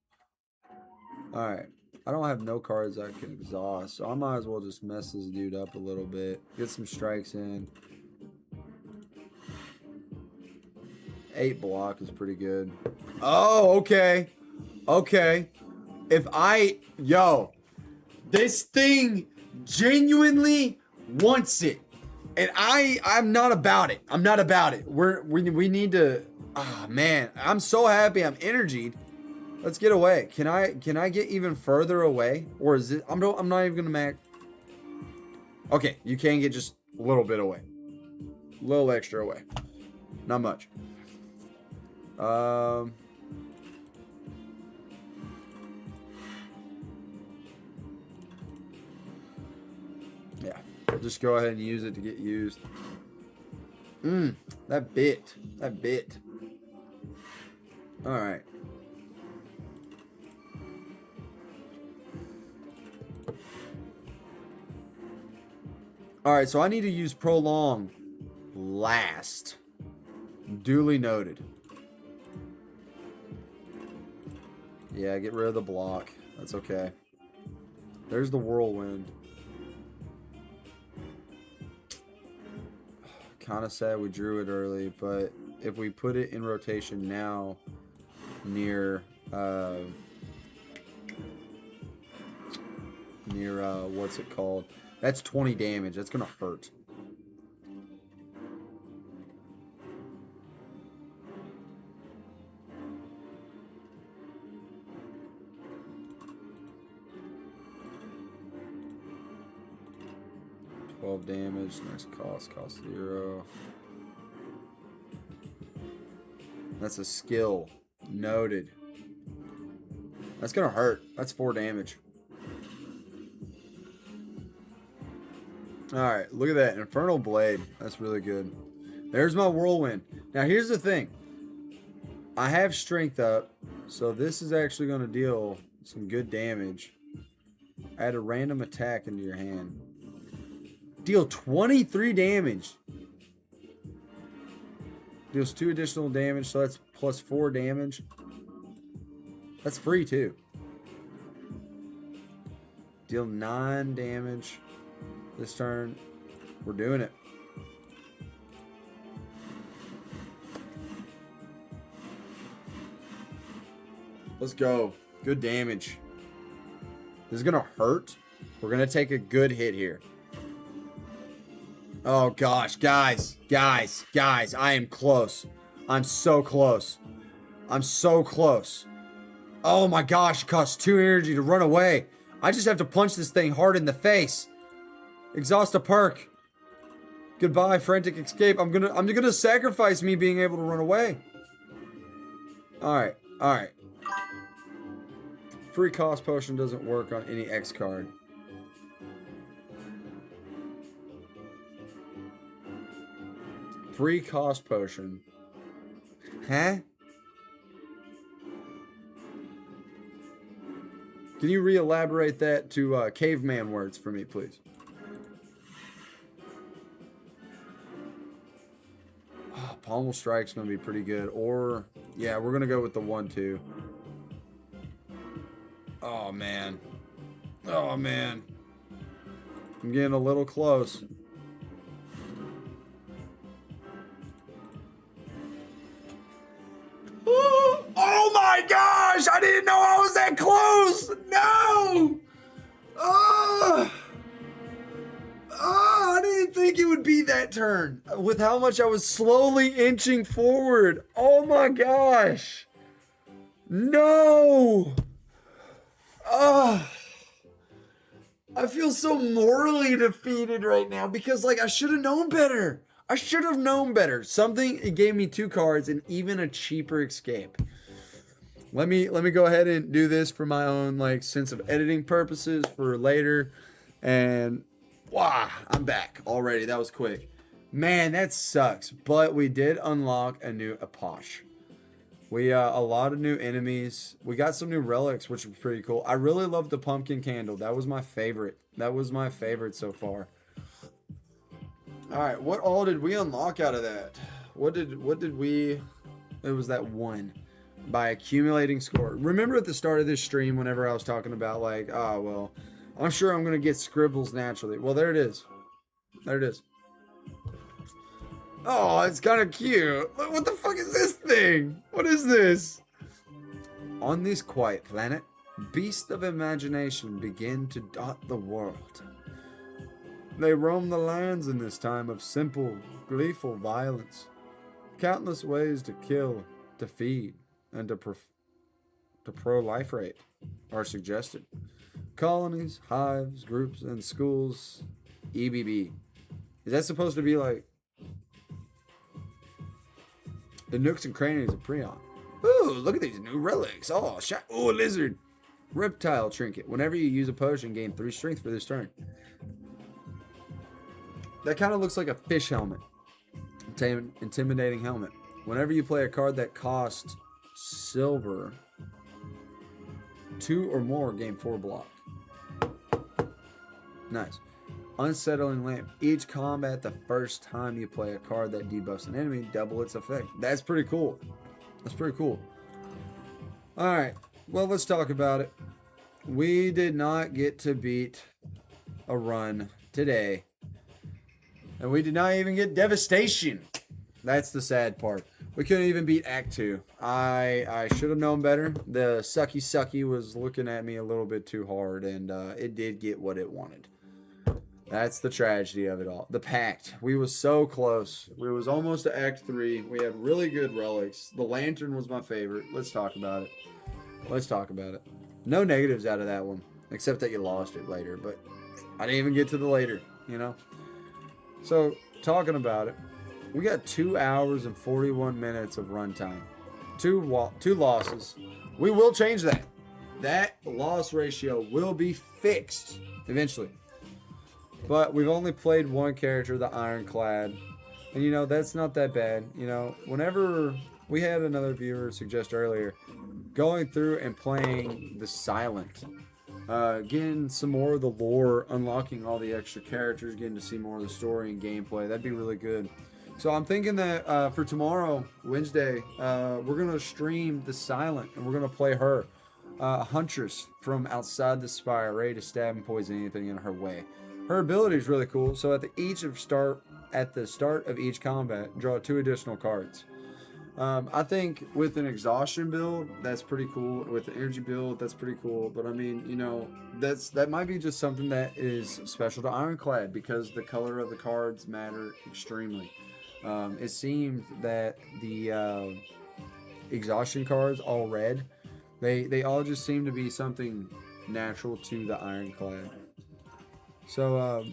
S1: Alright. I don't have no cards I can exhaust, so I might as well just mess this dude up a little bit. Get some strikes in. 8 block is pretty good. Oh, okay. Okay. This thing genuinely wants it. And I'm not about it. I'm not about it. We need to, man, I'm so happy I'm energied. Let's get away. Can I get even further away? Or is it, I'm not even gonna max. Okay, you can get just a little bit away. A little extra away. Not much. Yeah, just go ahead and use it to get used. That bit. All right. Alright, so I need to use Prolong last. Duly noted. Yeah, get rid of the block. That's okay. There's the Whirlwind. Kind of sad we drew it early, but if we put it in rotation now near what's it called? That's 20 damage. That's gonna hurt. Damage, next cost 0. That's a skill. Noted. That's gonna hurt. That's 4 damage. Alright, look at that. Infernal Blade. That's really good. There's my Whirlwind. Now here's the thing. I have strength up, so this is actually gonna deal some good damage. Add a random attack into your hand. Deal 23 damage. Deals 2 additional damage, so that's plus 4 damage. That's free too. Deal 9 damage this turn. We're doing it. Let's go. Good damage. This is gonna hurt. We're gonna take a good hit here. Oh gosh, guys, I am close. I'm so close. I'm so close. Oh my gosh, it costs 2 energy to run away. I just have to punch this thing hard in the face. Exhaust a perk. Goodbye, frantic escape. I'm gonna sacrifice me being able to run away. Alright. Free cost potion doesn't work on any X card. Free cost potion. Huh? Can you re-elaborate that to caveman words for me, please? Oh, Pommel Strike's going to be pretty good. Or, yeah, we're going to go with the 1-2. Oh, man. Oh, man. I'm getting a little close. Oh my gosh! I didn't know I was that close! No! I didn't think it would be that turn. With how much I was slowly inching forward. Oh my gosh! No! I feel so morally defeated right now because, like, I should have known better. I should have known better. Something, it gave me 2 cards and even a cheaper escape. Let me go ahead and do this for my own, like, sense of editing purposes for later. And wow, I'm back already. That was quick. Man, that sucks. But we did unlock a new Aposh. We a lot of new enemies. We got some new relics, which was pretty cool. I really loved the pumpkin candle. That was my favorite. That was my favorite so far. All right, what all did we unlock out of that? What did we? It was that 1 by accumulating score. Remember at the start of this stream, whenever I was talking about like, oh well, I'm sure I'm gonna get scribbles naturally. Well, there it is. There it is. Oh, it's kind of cute. What the fuck is this thing? What is this? On this quiet planet, beasts of imagination begin to dot the world. They roam the lands in this time of simple, gleeful violence. Countless ways to kill, to feed, and to pro-life rate are suggested. Colonies, hives, groups, and schools. EBB. Is that supposed to be like the nooks and crannies of Prion? Ooh, look at these new relics. Oh, ooh, a lizard. Reptile trinket. Whenever you use a potion, gain 3 strength for this turn. That kind of looks like a fish helmet. Intimidating helmet. Whenever you play a card that costs silver, 2 or more, gain 4 block. Nice. Unsettling Lamp. Each combat, the first time you play a card that debuffs an enemy, double its effect. That's pretty cool. That's pretty cool. Alright, well, let's talk about it. We did not get to beat a run today. And we did not even get Devastation. That's the sad part. We couldn't even beat Act 2. I should have known better. The sucky was looking at me a little bit too hard, and it did get what it wanted. That's the tragedy of it all. The Pact. We was so close. We was almost to Act 3. We had really good relics. The Lantern was my favorite. Let's talk about it. Let's talk about it. No negatives out of that one, except that you lost it later. But I didn't even get to the later, you know? So, talking about it, we got 2 hours and 41 minutes of runtime. Two losses. We will change that. That loss ratio will be fixed eventually. But we've only played one character, the Ironclad. And, you know, that's not that bad. You know, whenever we had another viewer suggest earlier, going through and playing the Silent, getting some more of the lore, unlocking all the extra characters, getting to see more of the story and gameplay, that'd be really good. So I'm thinking that for tomorrow, Wednesday, we're going to stream the Silent, and we're going to play her. Huntress from outside the Spire, ready to stab and poison anything in her way. Her ability is really cool. So at the start of each combat, draw 2 additional cards. I think with an exhaustion build, that's pretty cool. With the energy build, that's pretty cool. But I mean, you know, that might be just something that is special to Ironclad because the color of the cards matter extremely. It seemed that the exhaustion cards, all red, they all just seem to be something natural to the Ironclad. So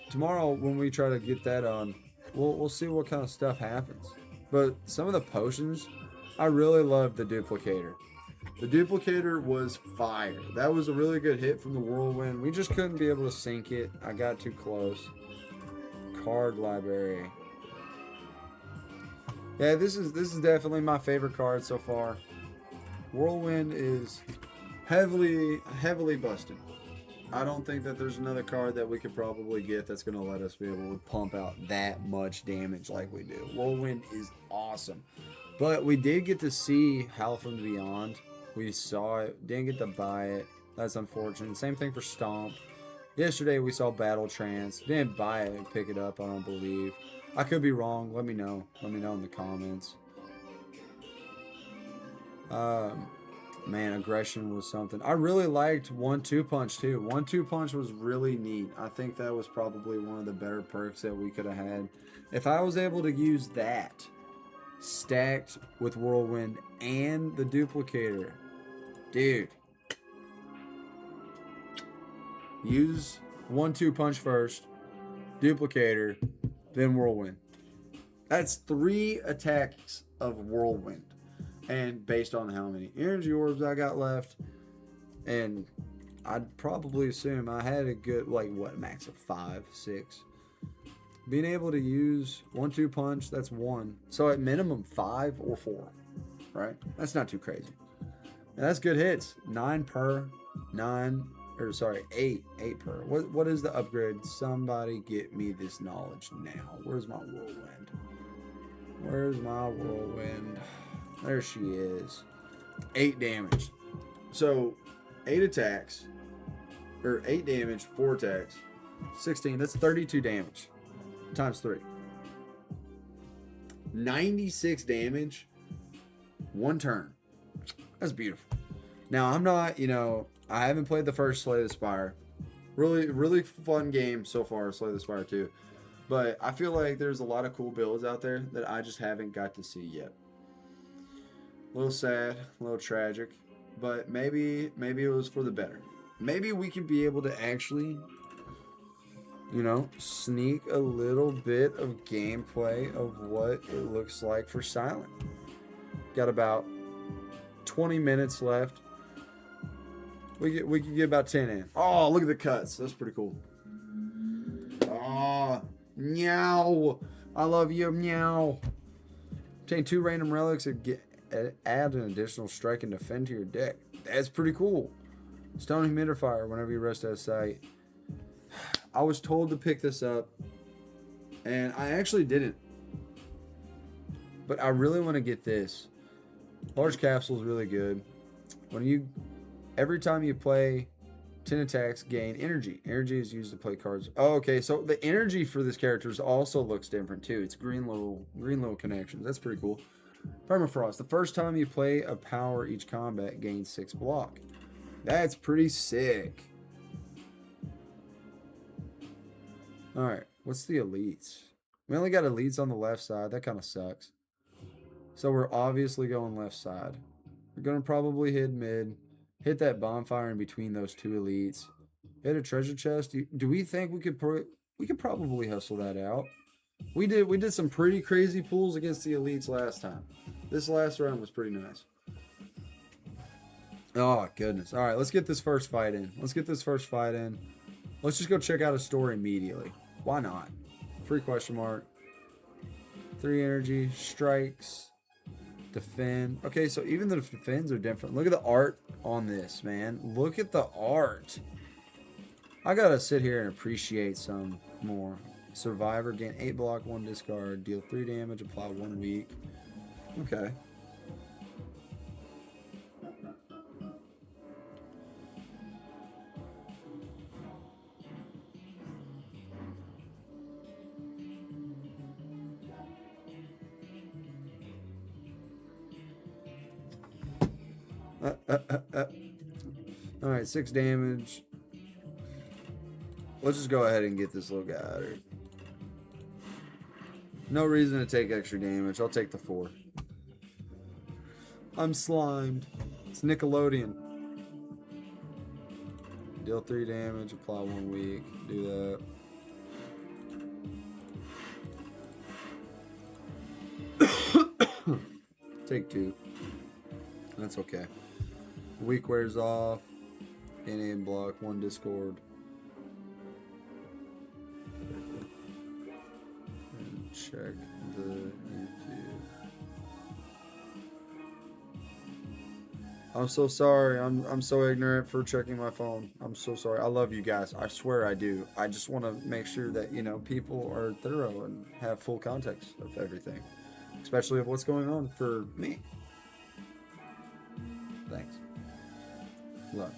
S1: tomorrow when we try to get that on, we'll see what kind of stuff happens. But some of the potions, I really love the Duplicator. The Duplicator was fire. That was a really good hit from the Whirlwind. We just couldn't be able to sink it. I got too close. Card library. Yeah, this is definitely my favorite card so far. Whirlwind is heavily busted. I don't think that there's another card that we could probably get that's going to let us be able to pump out that much damage like we do. Whirlwind is awesome. But we did get to see Howl from the Beyond. We saw it. Didn't get to buy it. That's unfortunate. Same thing for Stomp. Yesterday we saw Battle Trance. Didn't buy it and pick it up, I don't believe. I could be wrong. Let me know. Let me know in the comments. Man, aggression was something. I really liked 1-2 punch too. 1-2 punch was really neat. I think that was probably one of the better perks that we could have had. If I was able to use that stacked with Whirlwind and the Duplicator, dude, use 1-2 punch first, Duplicator, then Whirlwind. That's 3 attacks of Whirlwind. And based on how many energy orbs I got left, and I'd probably assume I had a good, like, what, max of 5, 6. Being able to use 1-2 punch, that's 1. So at minimum 5 or 4, right? That's not too crazy. And that's good hits. 9 per, 8 per. What is the upgrade? Somebody get me this knowledge now. Where's my Whirlwind? Where's my Whirlwind? There she is. 8 damage. So 8 attacks, or 8 damage, 4 attacks, 16. That's 32 damage times 3. 96 damage, 1 turn. That's beautiful. Now I'm not, I haven't played the first Slay the Spire. Really fun game so far, Slay the Spire 2. But I feel like there's a lot of cool builds out there that I just haven't got to see yet. A little sad, a little tragic, but maybe it was for the better. Maybe we could be able to actually, sneak a little bit of gameplay of what it looks like for Silent. Got about 20 minutes left. We could get about 10 in. Oh, look at the cuts. That's pretty cool. Oh, meow. I love you, meow. Obtain 2 random relics and add an additional strike and defend to your deck. That's pretty cool. Stone Humidifier whenever you rest out of sight. I was told to pick this up, and I actually didn't. But I really want to get this. Large capsule is really good. Every time you play 10 attacks, gain energy. Energy is used to play cards. Oh, okay. So the energy for this character also looks different too. It's green little connections. That's pretty cool. Permafrost. The first time you play a power each combat gains 6 block. That's pretty sick. Alright, what's the elites? We only got elites on the left side. That kind of sucks. So we're obviously going left side. We're going to probably hit mid. Hit that bonfire in between those two elites. Hit a treasure chest. Do we think we could probably hustle that out? We did some pretty crazy pulls against the elites last time. This last round was pretty nice. Oh, goodness. All right, let's get this first fight in. Let's just go check out a store immediately. Why not? Free question mark. 3 energy. Strikes. Defend. Okay, so even the defends are different. Look at the art on this, man. Look at the art. I gotta sit here and appreciate some more. Survivor, gain 8 block, 1 discard, deal 3 damage, apply 1 weak. Okay. Alright, 6 damage. Let's just go ahead and get this little guy out of here. No reason to take extra damage. I'll take the 4. I'm slimed. It's Nickelodeon. Deal 3 damage, apply 1 weak. Do that. Take 2. That's okay. Weak wears off. Any block, 1 discord. And check the YouTube. I'm so sorry. I'm so ignorant for checking my phone. I'm so sorry. I love you guys. I swear I do. I just want to make sure that, people are thorough and have full context of everything. Especially of what's going on for me. Thanks. Love.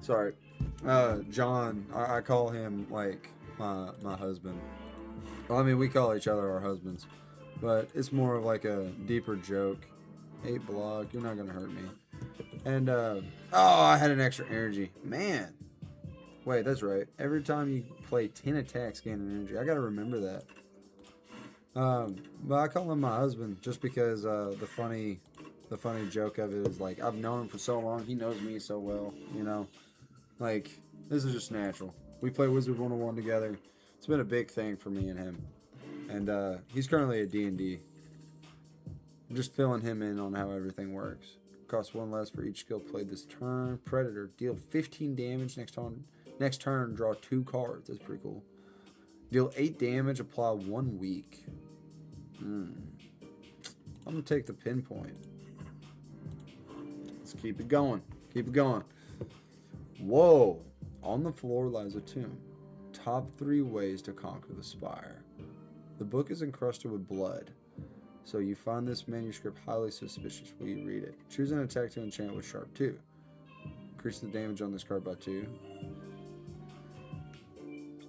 S1: Sorry. John, I call him like my husband. Well, I mean, we call each other our husbands, but it's more of like a deeper joke. 8 block, you're not gonna hurt me. And oh, I had an extra energy. Man, wait, that's right. Every time you play 10 attacks, gain an energy. I gotta remember that. But I call him my husband just because the funny joke of it is like I've known him for so long. He knows me so well, Like, this is just natural. We play Wizard 101 together. It's been a big thing for me and him. And he's currently at D&D. I'm just filling him in on how everything works. Costs 1 less for each skill played this turn. Predator, deal 15 damage next turn, draw 2 cards. That's pretty cool. Deal 8 damage, apply 1 weak. I'm going to take the pinpoint. Let's keep it going. Whoa! On the floor lies a tomb. Top 3 ways to conquer the Spire. The book is encrusted with blood, so you find this manuscript highly suspicious when you read it. Choose an attack to enchant with Sharp 2. Increase the damage on this card by 2.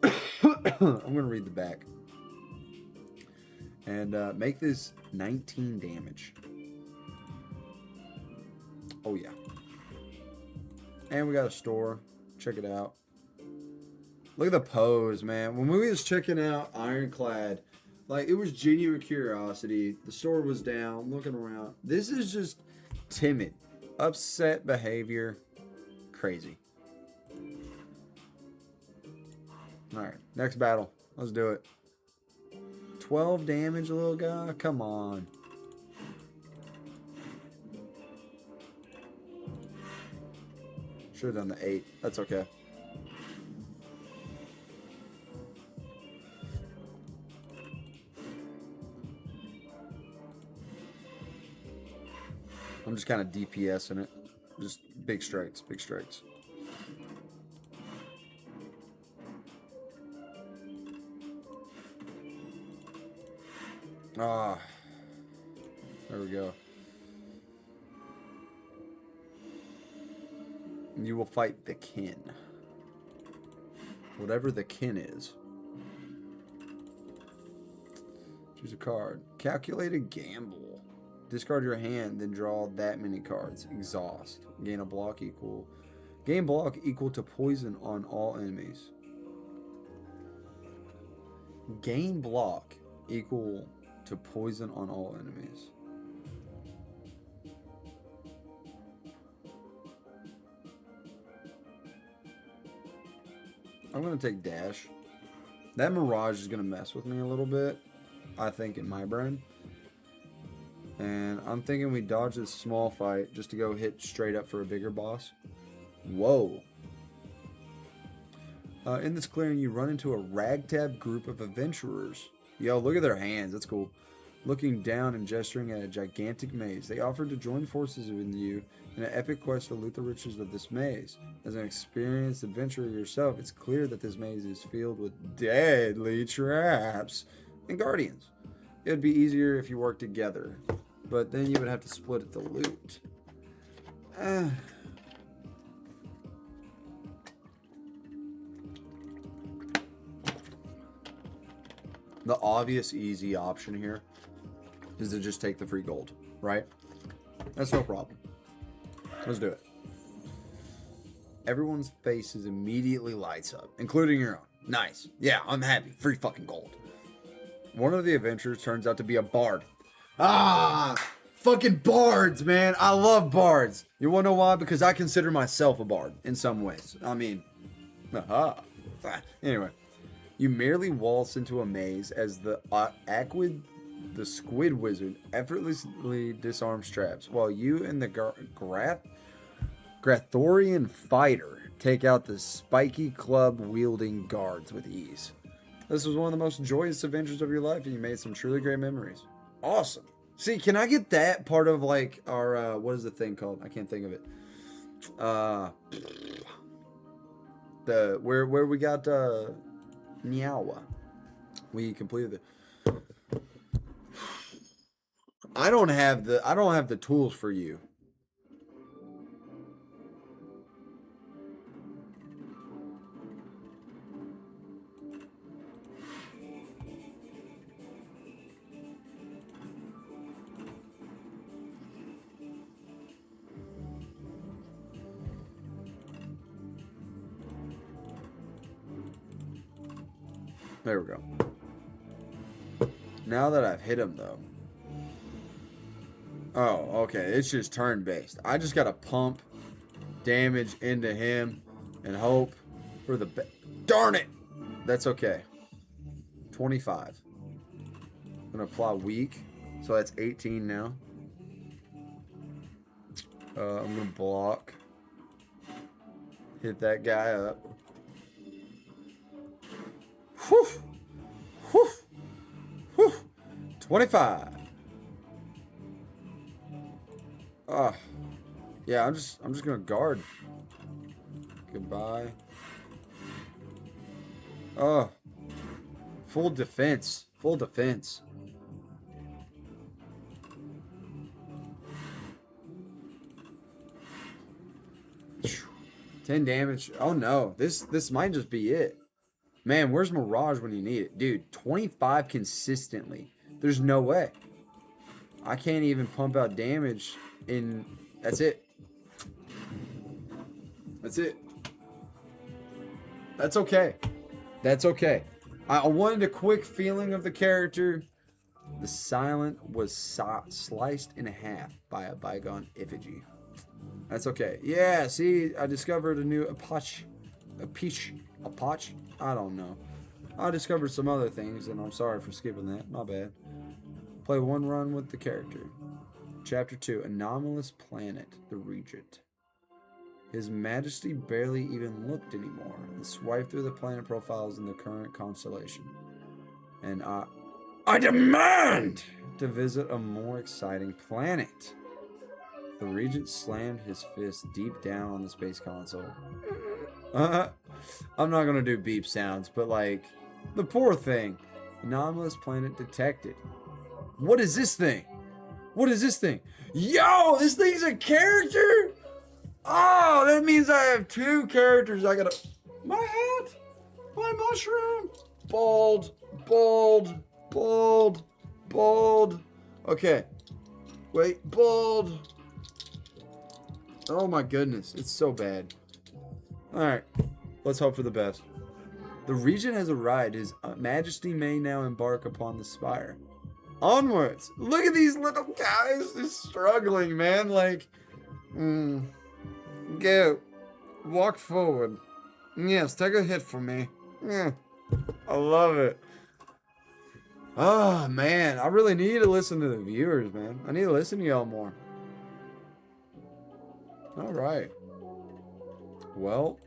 S1: I'm going to read the back. And make this 19 damage. Oh, yeah. And we got a store. Check it out. Look at the pose, man. When we was checking out Ironclad, like, it was genuine curiosity. The store was down, looking around. This is just timid. Upset behavior. Crazy. Alright, next battle. Let's do it. 12 damage, little guy? Come on. Should have done the 8. That's okay. I'm just kind of DPSing it. Just big strikes, big strikes. Ah, there we go. You will fight the kin. Whatever the kin is. Choose a card. Calculated gamble. Discard your hand, then draw that many cards. Exhaust. Gain a block equal. Gain block equal to poison on all enemies. Gain block equal to poison on all enemies. I'm going to take dash. That Mirage is going to mess with me a little bit, I think, in my brain. And I'm thinking we dodge this small fight just to go hit straight up for a bigger boss. Whoa. In this clearing, you run into a ragtag group of adventurers. Yo, look at their hands. That's cool. Looking down and gesturing at a gigantic maze. They offer to join forces with you in an epic quest to loot the riches of this maze. As an experienced adventurer yourself, it's clear that this maze is filled with deadly traps and guardians. It would be easier if you worked together, but then you would have to split the loot. The obvious easy option here is to just take the free gold, right? That's no problem. Let's do it. Everyone's faces immediately lights up, including your own. Nice. Yeah, I'm happy. Free fucking gold. One of the adventurers turns out to be a bard. Ah! Fucking bards, man. I love bards. You want to know why? Because I consider myself a bard in some ways. I mean, aha. Anyway, you merely waltz into a maze as the squid wizard effortlessly disarms traps, while you and the Grathorian fighter take out the spiky club wielding guards with ease. This was one of the most joyous adventures of your life, and you made some truly great memories. Awesome. See, can I get that part of like our what is the thing called? I can't think of it. The where we got Niawa. We completed it. I don't have the tools for you. There we go. Now that I've hit him, though. Oh, okay. It's just turn-based. I just got to pump damage into him and hope for the best. Darn it! That's okay. 25. I'm going to apply weak. So that's 18 now. I'm going to block. Hit that guy up. Whew. Whew. Whew. 25. Yeah, I'm just gonna guard. Goodbye. Full defense. Full defense. Whew. 10 damage. Oh no, this might just be it. Man, where's Mirage when you need it? Dude, 25 consistently. There's no way. I can't even pump out damage in... That's it. That's it. That's okay. That's okay. I wanted a quick feeling of the character. The silent was sliced in half by a bygone effigy. That's okay. Yeah, see, I discovered a new Apache. I don't know. I discovered some other things, and I'm sorry for skipping that. My bad. Play one run with the character. Chapter 2, Anomalous Planet, the Regent. His Majesty barely even looked anymore, and swiped through the planet profiles in the current constellation. And I demand to visit a more exciting planet. The Regent slammed his fist deep down on the space console. I'm not gonna do beep sounds, but like, the poor thing. Anomalous planet detected. What is this thing? What is this thing? Yo, this thing's a character? Oh, that means I have 2 characters. I gotta. My hat? My mushroom? Bald, bald, bald, bald. Okay. Wait, bald. Oh my goodness, it's so bad. Alright, let's hope for the best. The Regent has arrived. His Majesty may now embark upon the Spire. Onwards! Look at these little guys, they're struggling, man. Like, go. Walk forward. Yes, take a hit for me. Yeah. I love it. Oh, man, I really need to listen to the viewers, man. I need to listen to y'all more. All right. Well,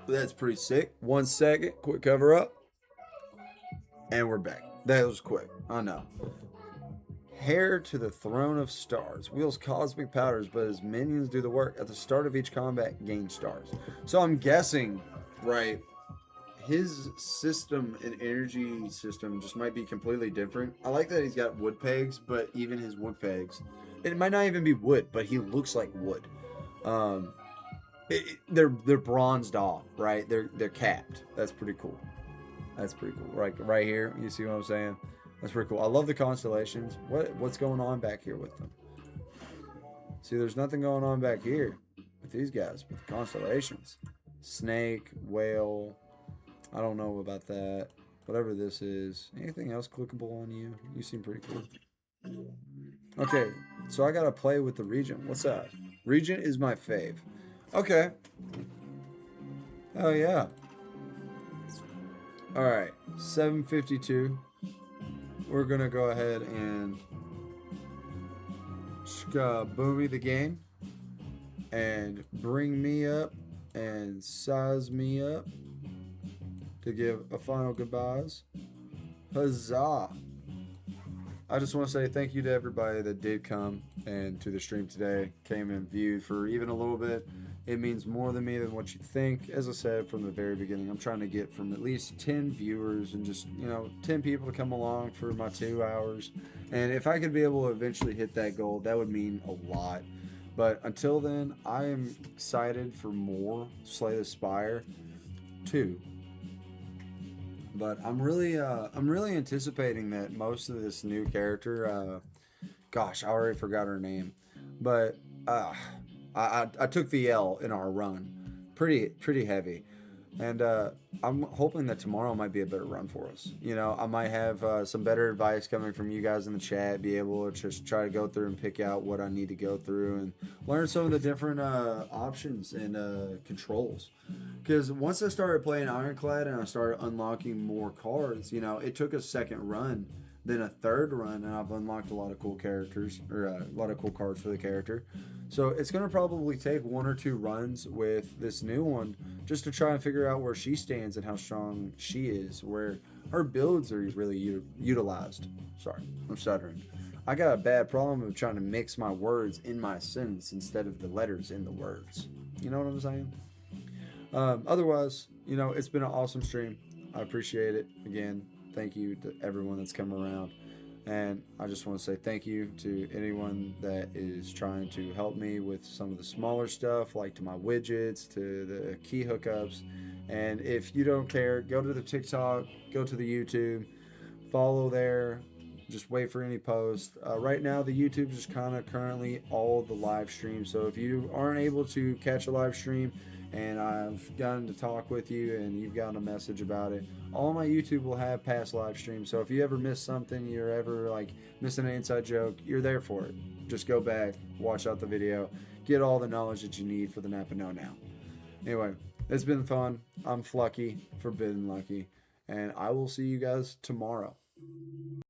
S1: that's pretty sick. 1 second, quick cover up. And we're back. That was quick. I know. Heir to the throne of stars. Wields cosmic powers, but his minions do the work. At the start of each combat, gain stars. So I'm guessing, right, his system and energy system just might be completely different. I like that he's got wood pegs, but even his wood pegs, it might not even be wood, but he looks like wood. They're bronzed off, right? They're capped. That's pretty cool. That's pretty cool. Right here, you see what I'm saying? That's pretty cool. I love the constellations. What's going on back here with them? See, there's nothing going on back here with these guys, with the constellations. Snake, whale. I don't know about that. Whatever this is. Anything else clickable on you? You seem pretty cool. Okay, so I gotta play with the Regent. What's up? Regent is my fave. Okay. Oh yeah. Alright, 752. We're gonna go ahead and boomy the game and bring me up and size me up to give a final goodbyes. Huzzah! I just want to say thank you to everybody that did come and to the stream today, came and viewed for even a little bit. It means more to me than what you think. As I said from the very beginning, I'm trying to get from at least 10 viewers and just, 10 people to come along for my 2 hours. And if I could be able to eventually hit that goal, that would mean a lot. But until then, I am excited for more Slay the Spire 2. But I'm really anticipating that most of this new character, gosh, I already forgot her name, but I took the L in our run, pretty heavy, and I'm hoping that tomorrow might be a better run for us. I might have some better advice coming from you guys in the chat, be able to just try to go through and pick out what I need to go through and learn some of the different options and controls. Because once I started playing Ironclad and I started unlocking more cards, it took a second run, then a third run, and I've unlocked a lot of cool characters, or a lot of cool cards for the character. So it's going to probably take 1 or 2 runs with this new one just to try and figure out where she stands and how strong she is, where her builds are really utilized. Sorry, I'm stuttering. I got a bad problem of trying to mix my words in my sentence instead of the letters in the words. You know what I'm saying? Otherwise, it's been an awesome stream. I appreciate it. Again, thank you to everyone that's come around. And I just want to say thank you to anyone that is trying to help me with some of the smaller stuff, like to my widgets, to the key hookups. And if you don't care, go to the TikTok, go to the YouTube, follow there. Just wait for any post. Right now, the YouTube is kind of currently all the live streams. So if you aren't able to catch a live stream, and I've gotten to talk with you and you've gotten a message about it, all my YouTube will have past live streams. So if you ever miss something, you're ever like missing an inside joke, you're there for it. Just go back, watch out the video, get all the knowledge that you need for the Napa Know Now. Anyway, it's been fun. I'm Flucky, Forbidden Lucky, and I will see you guys tomorrow.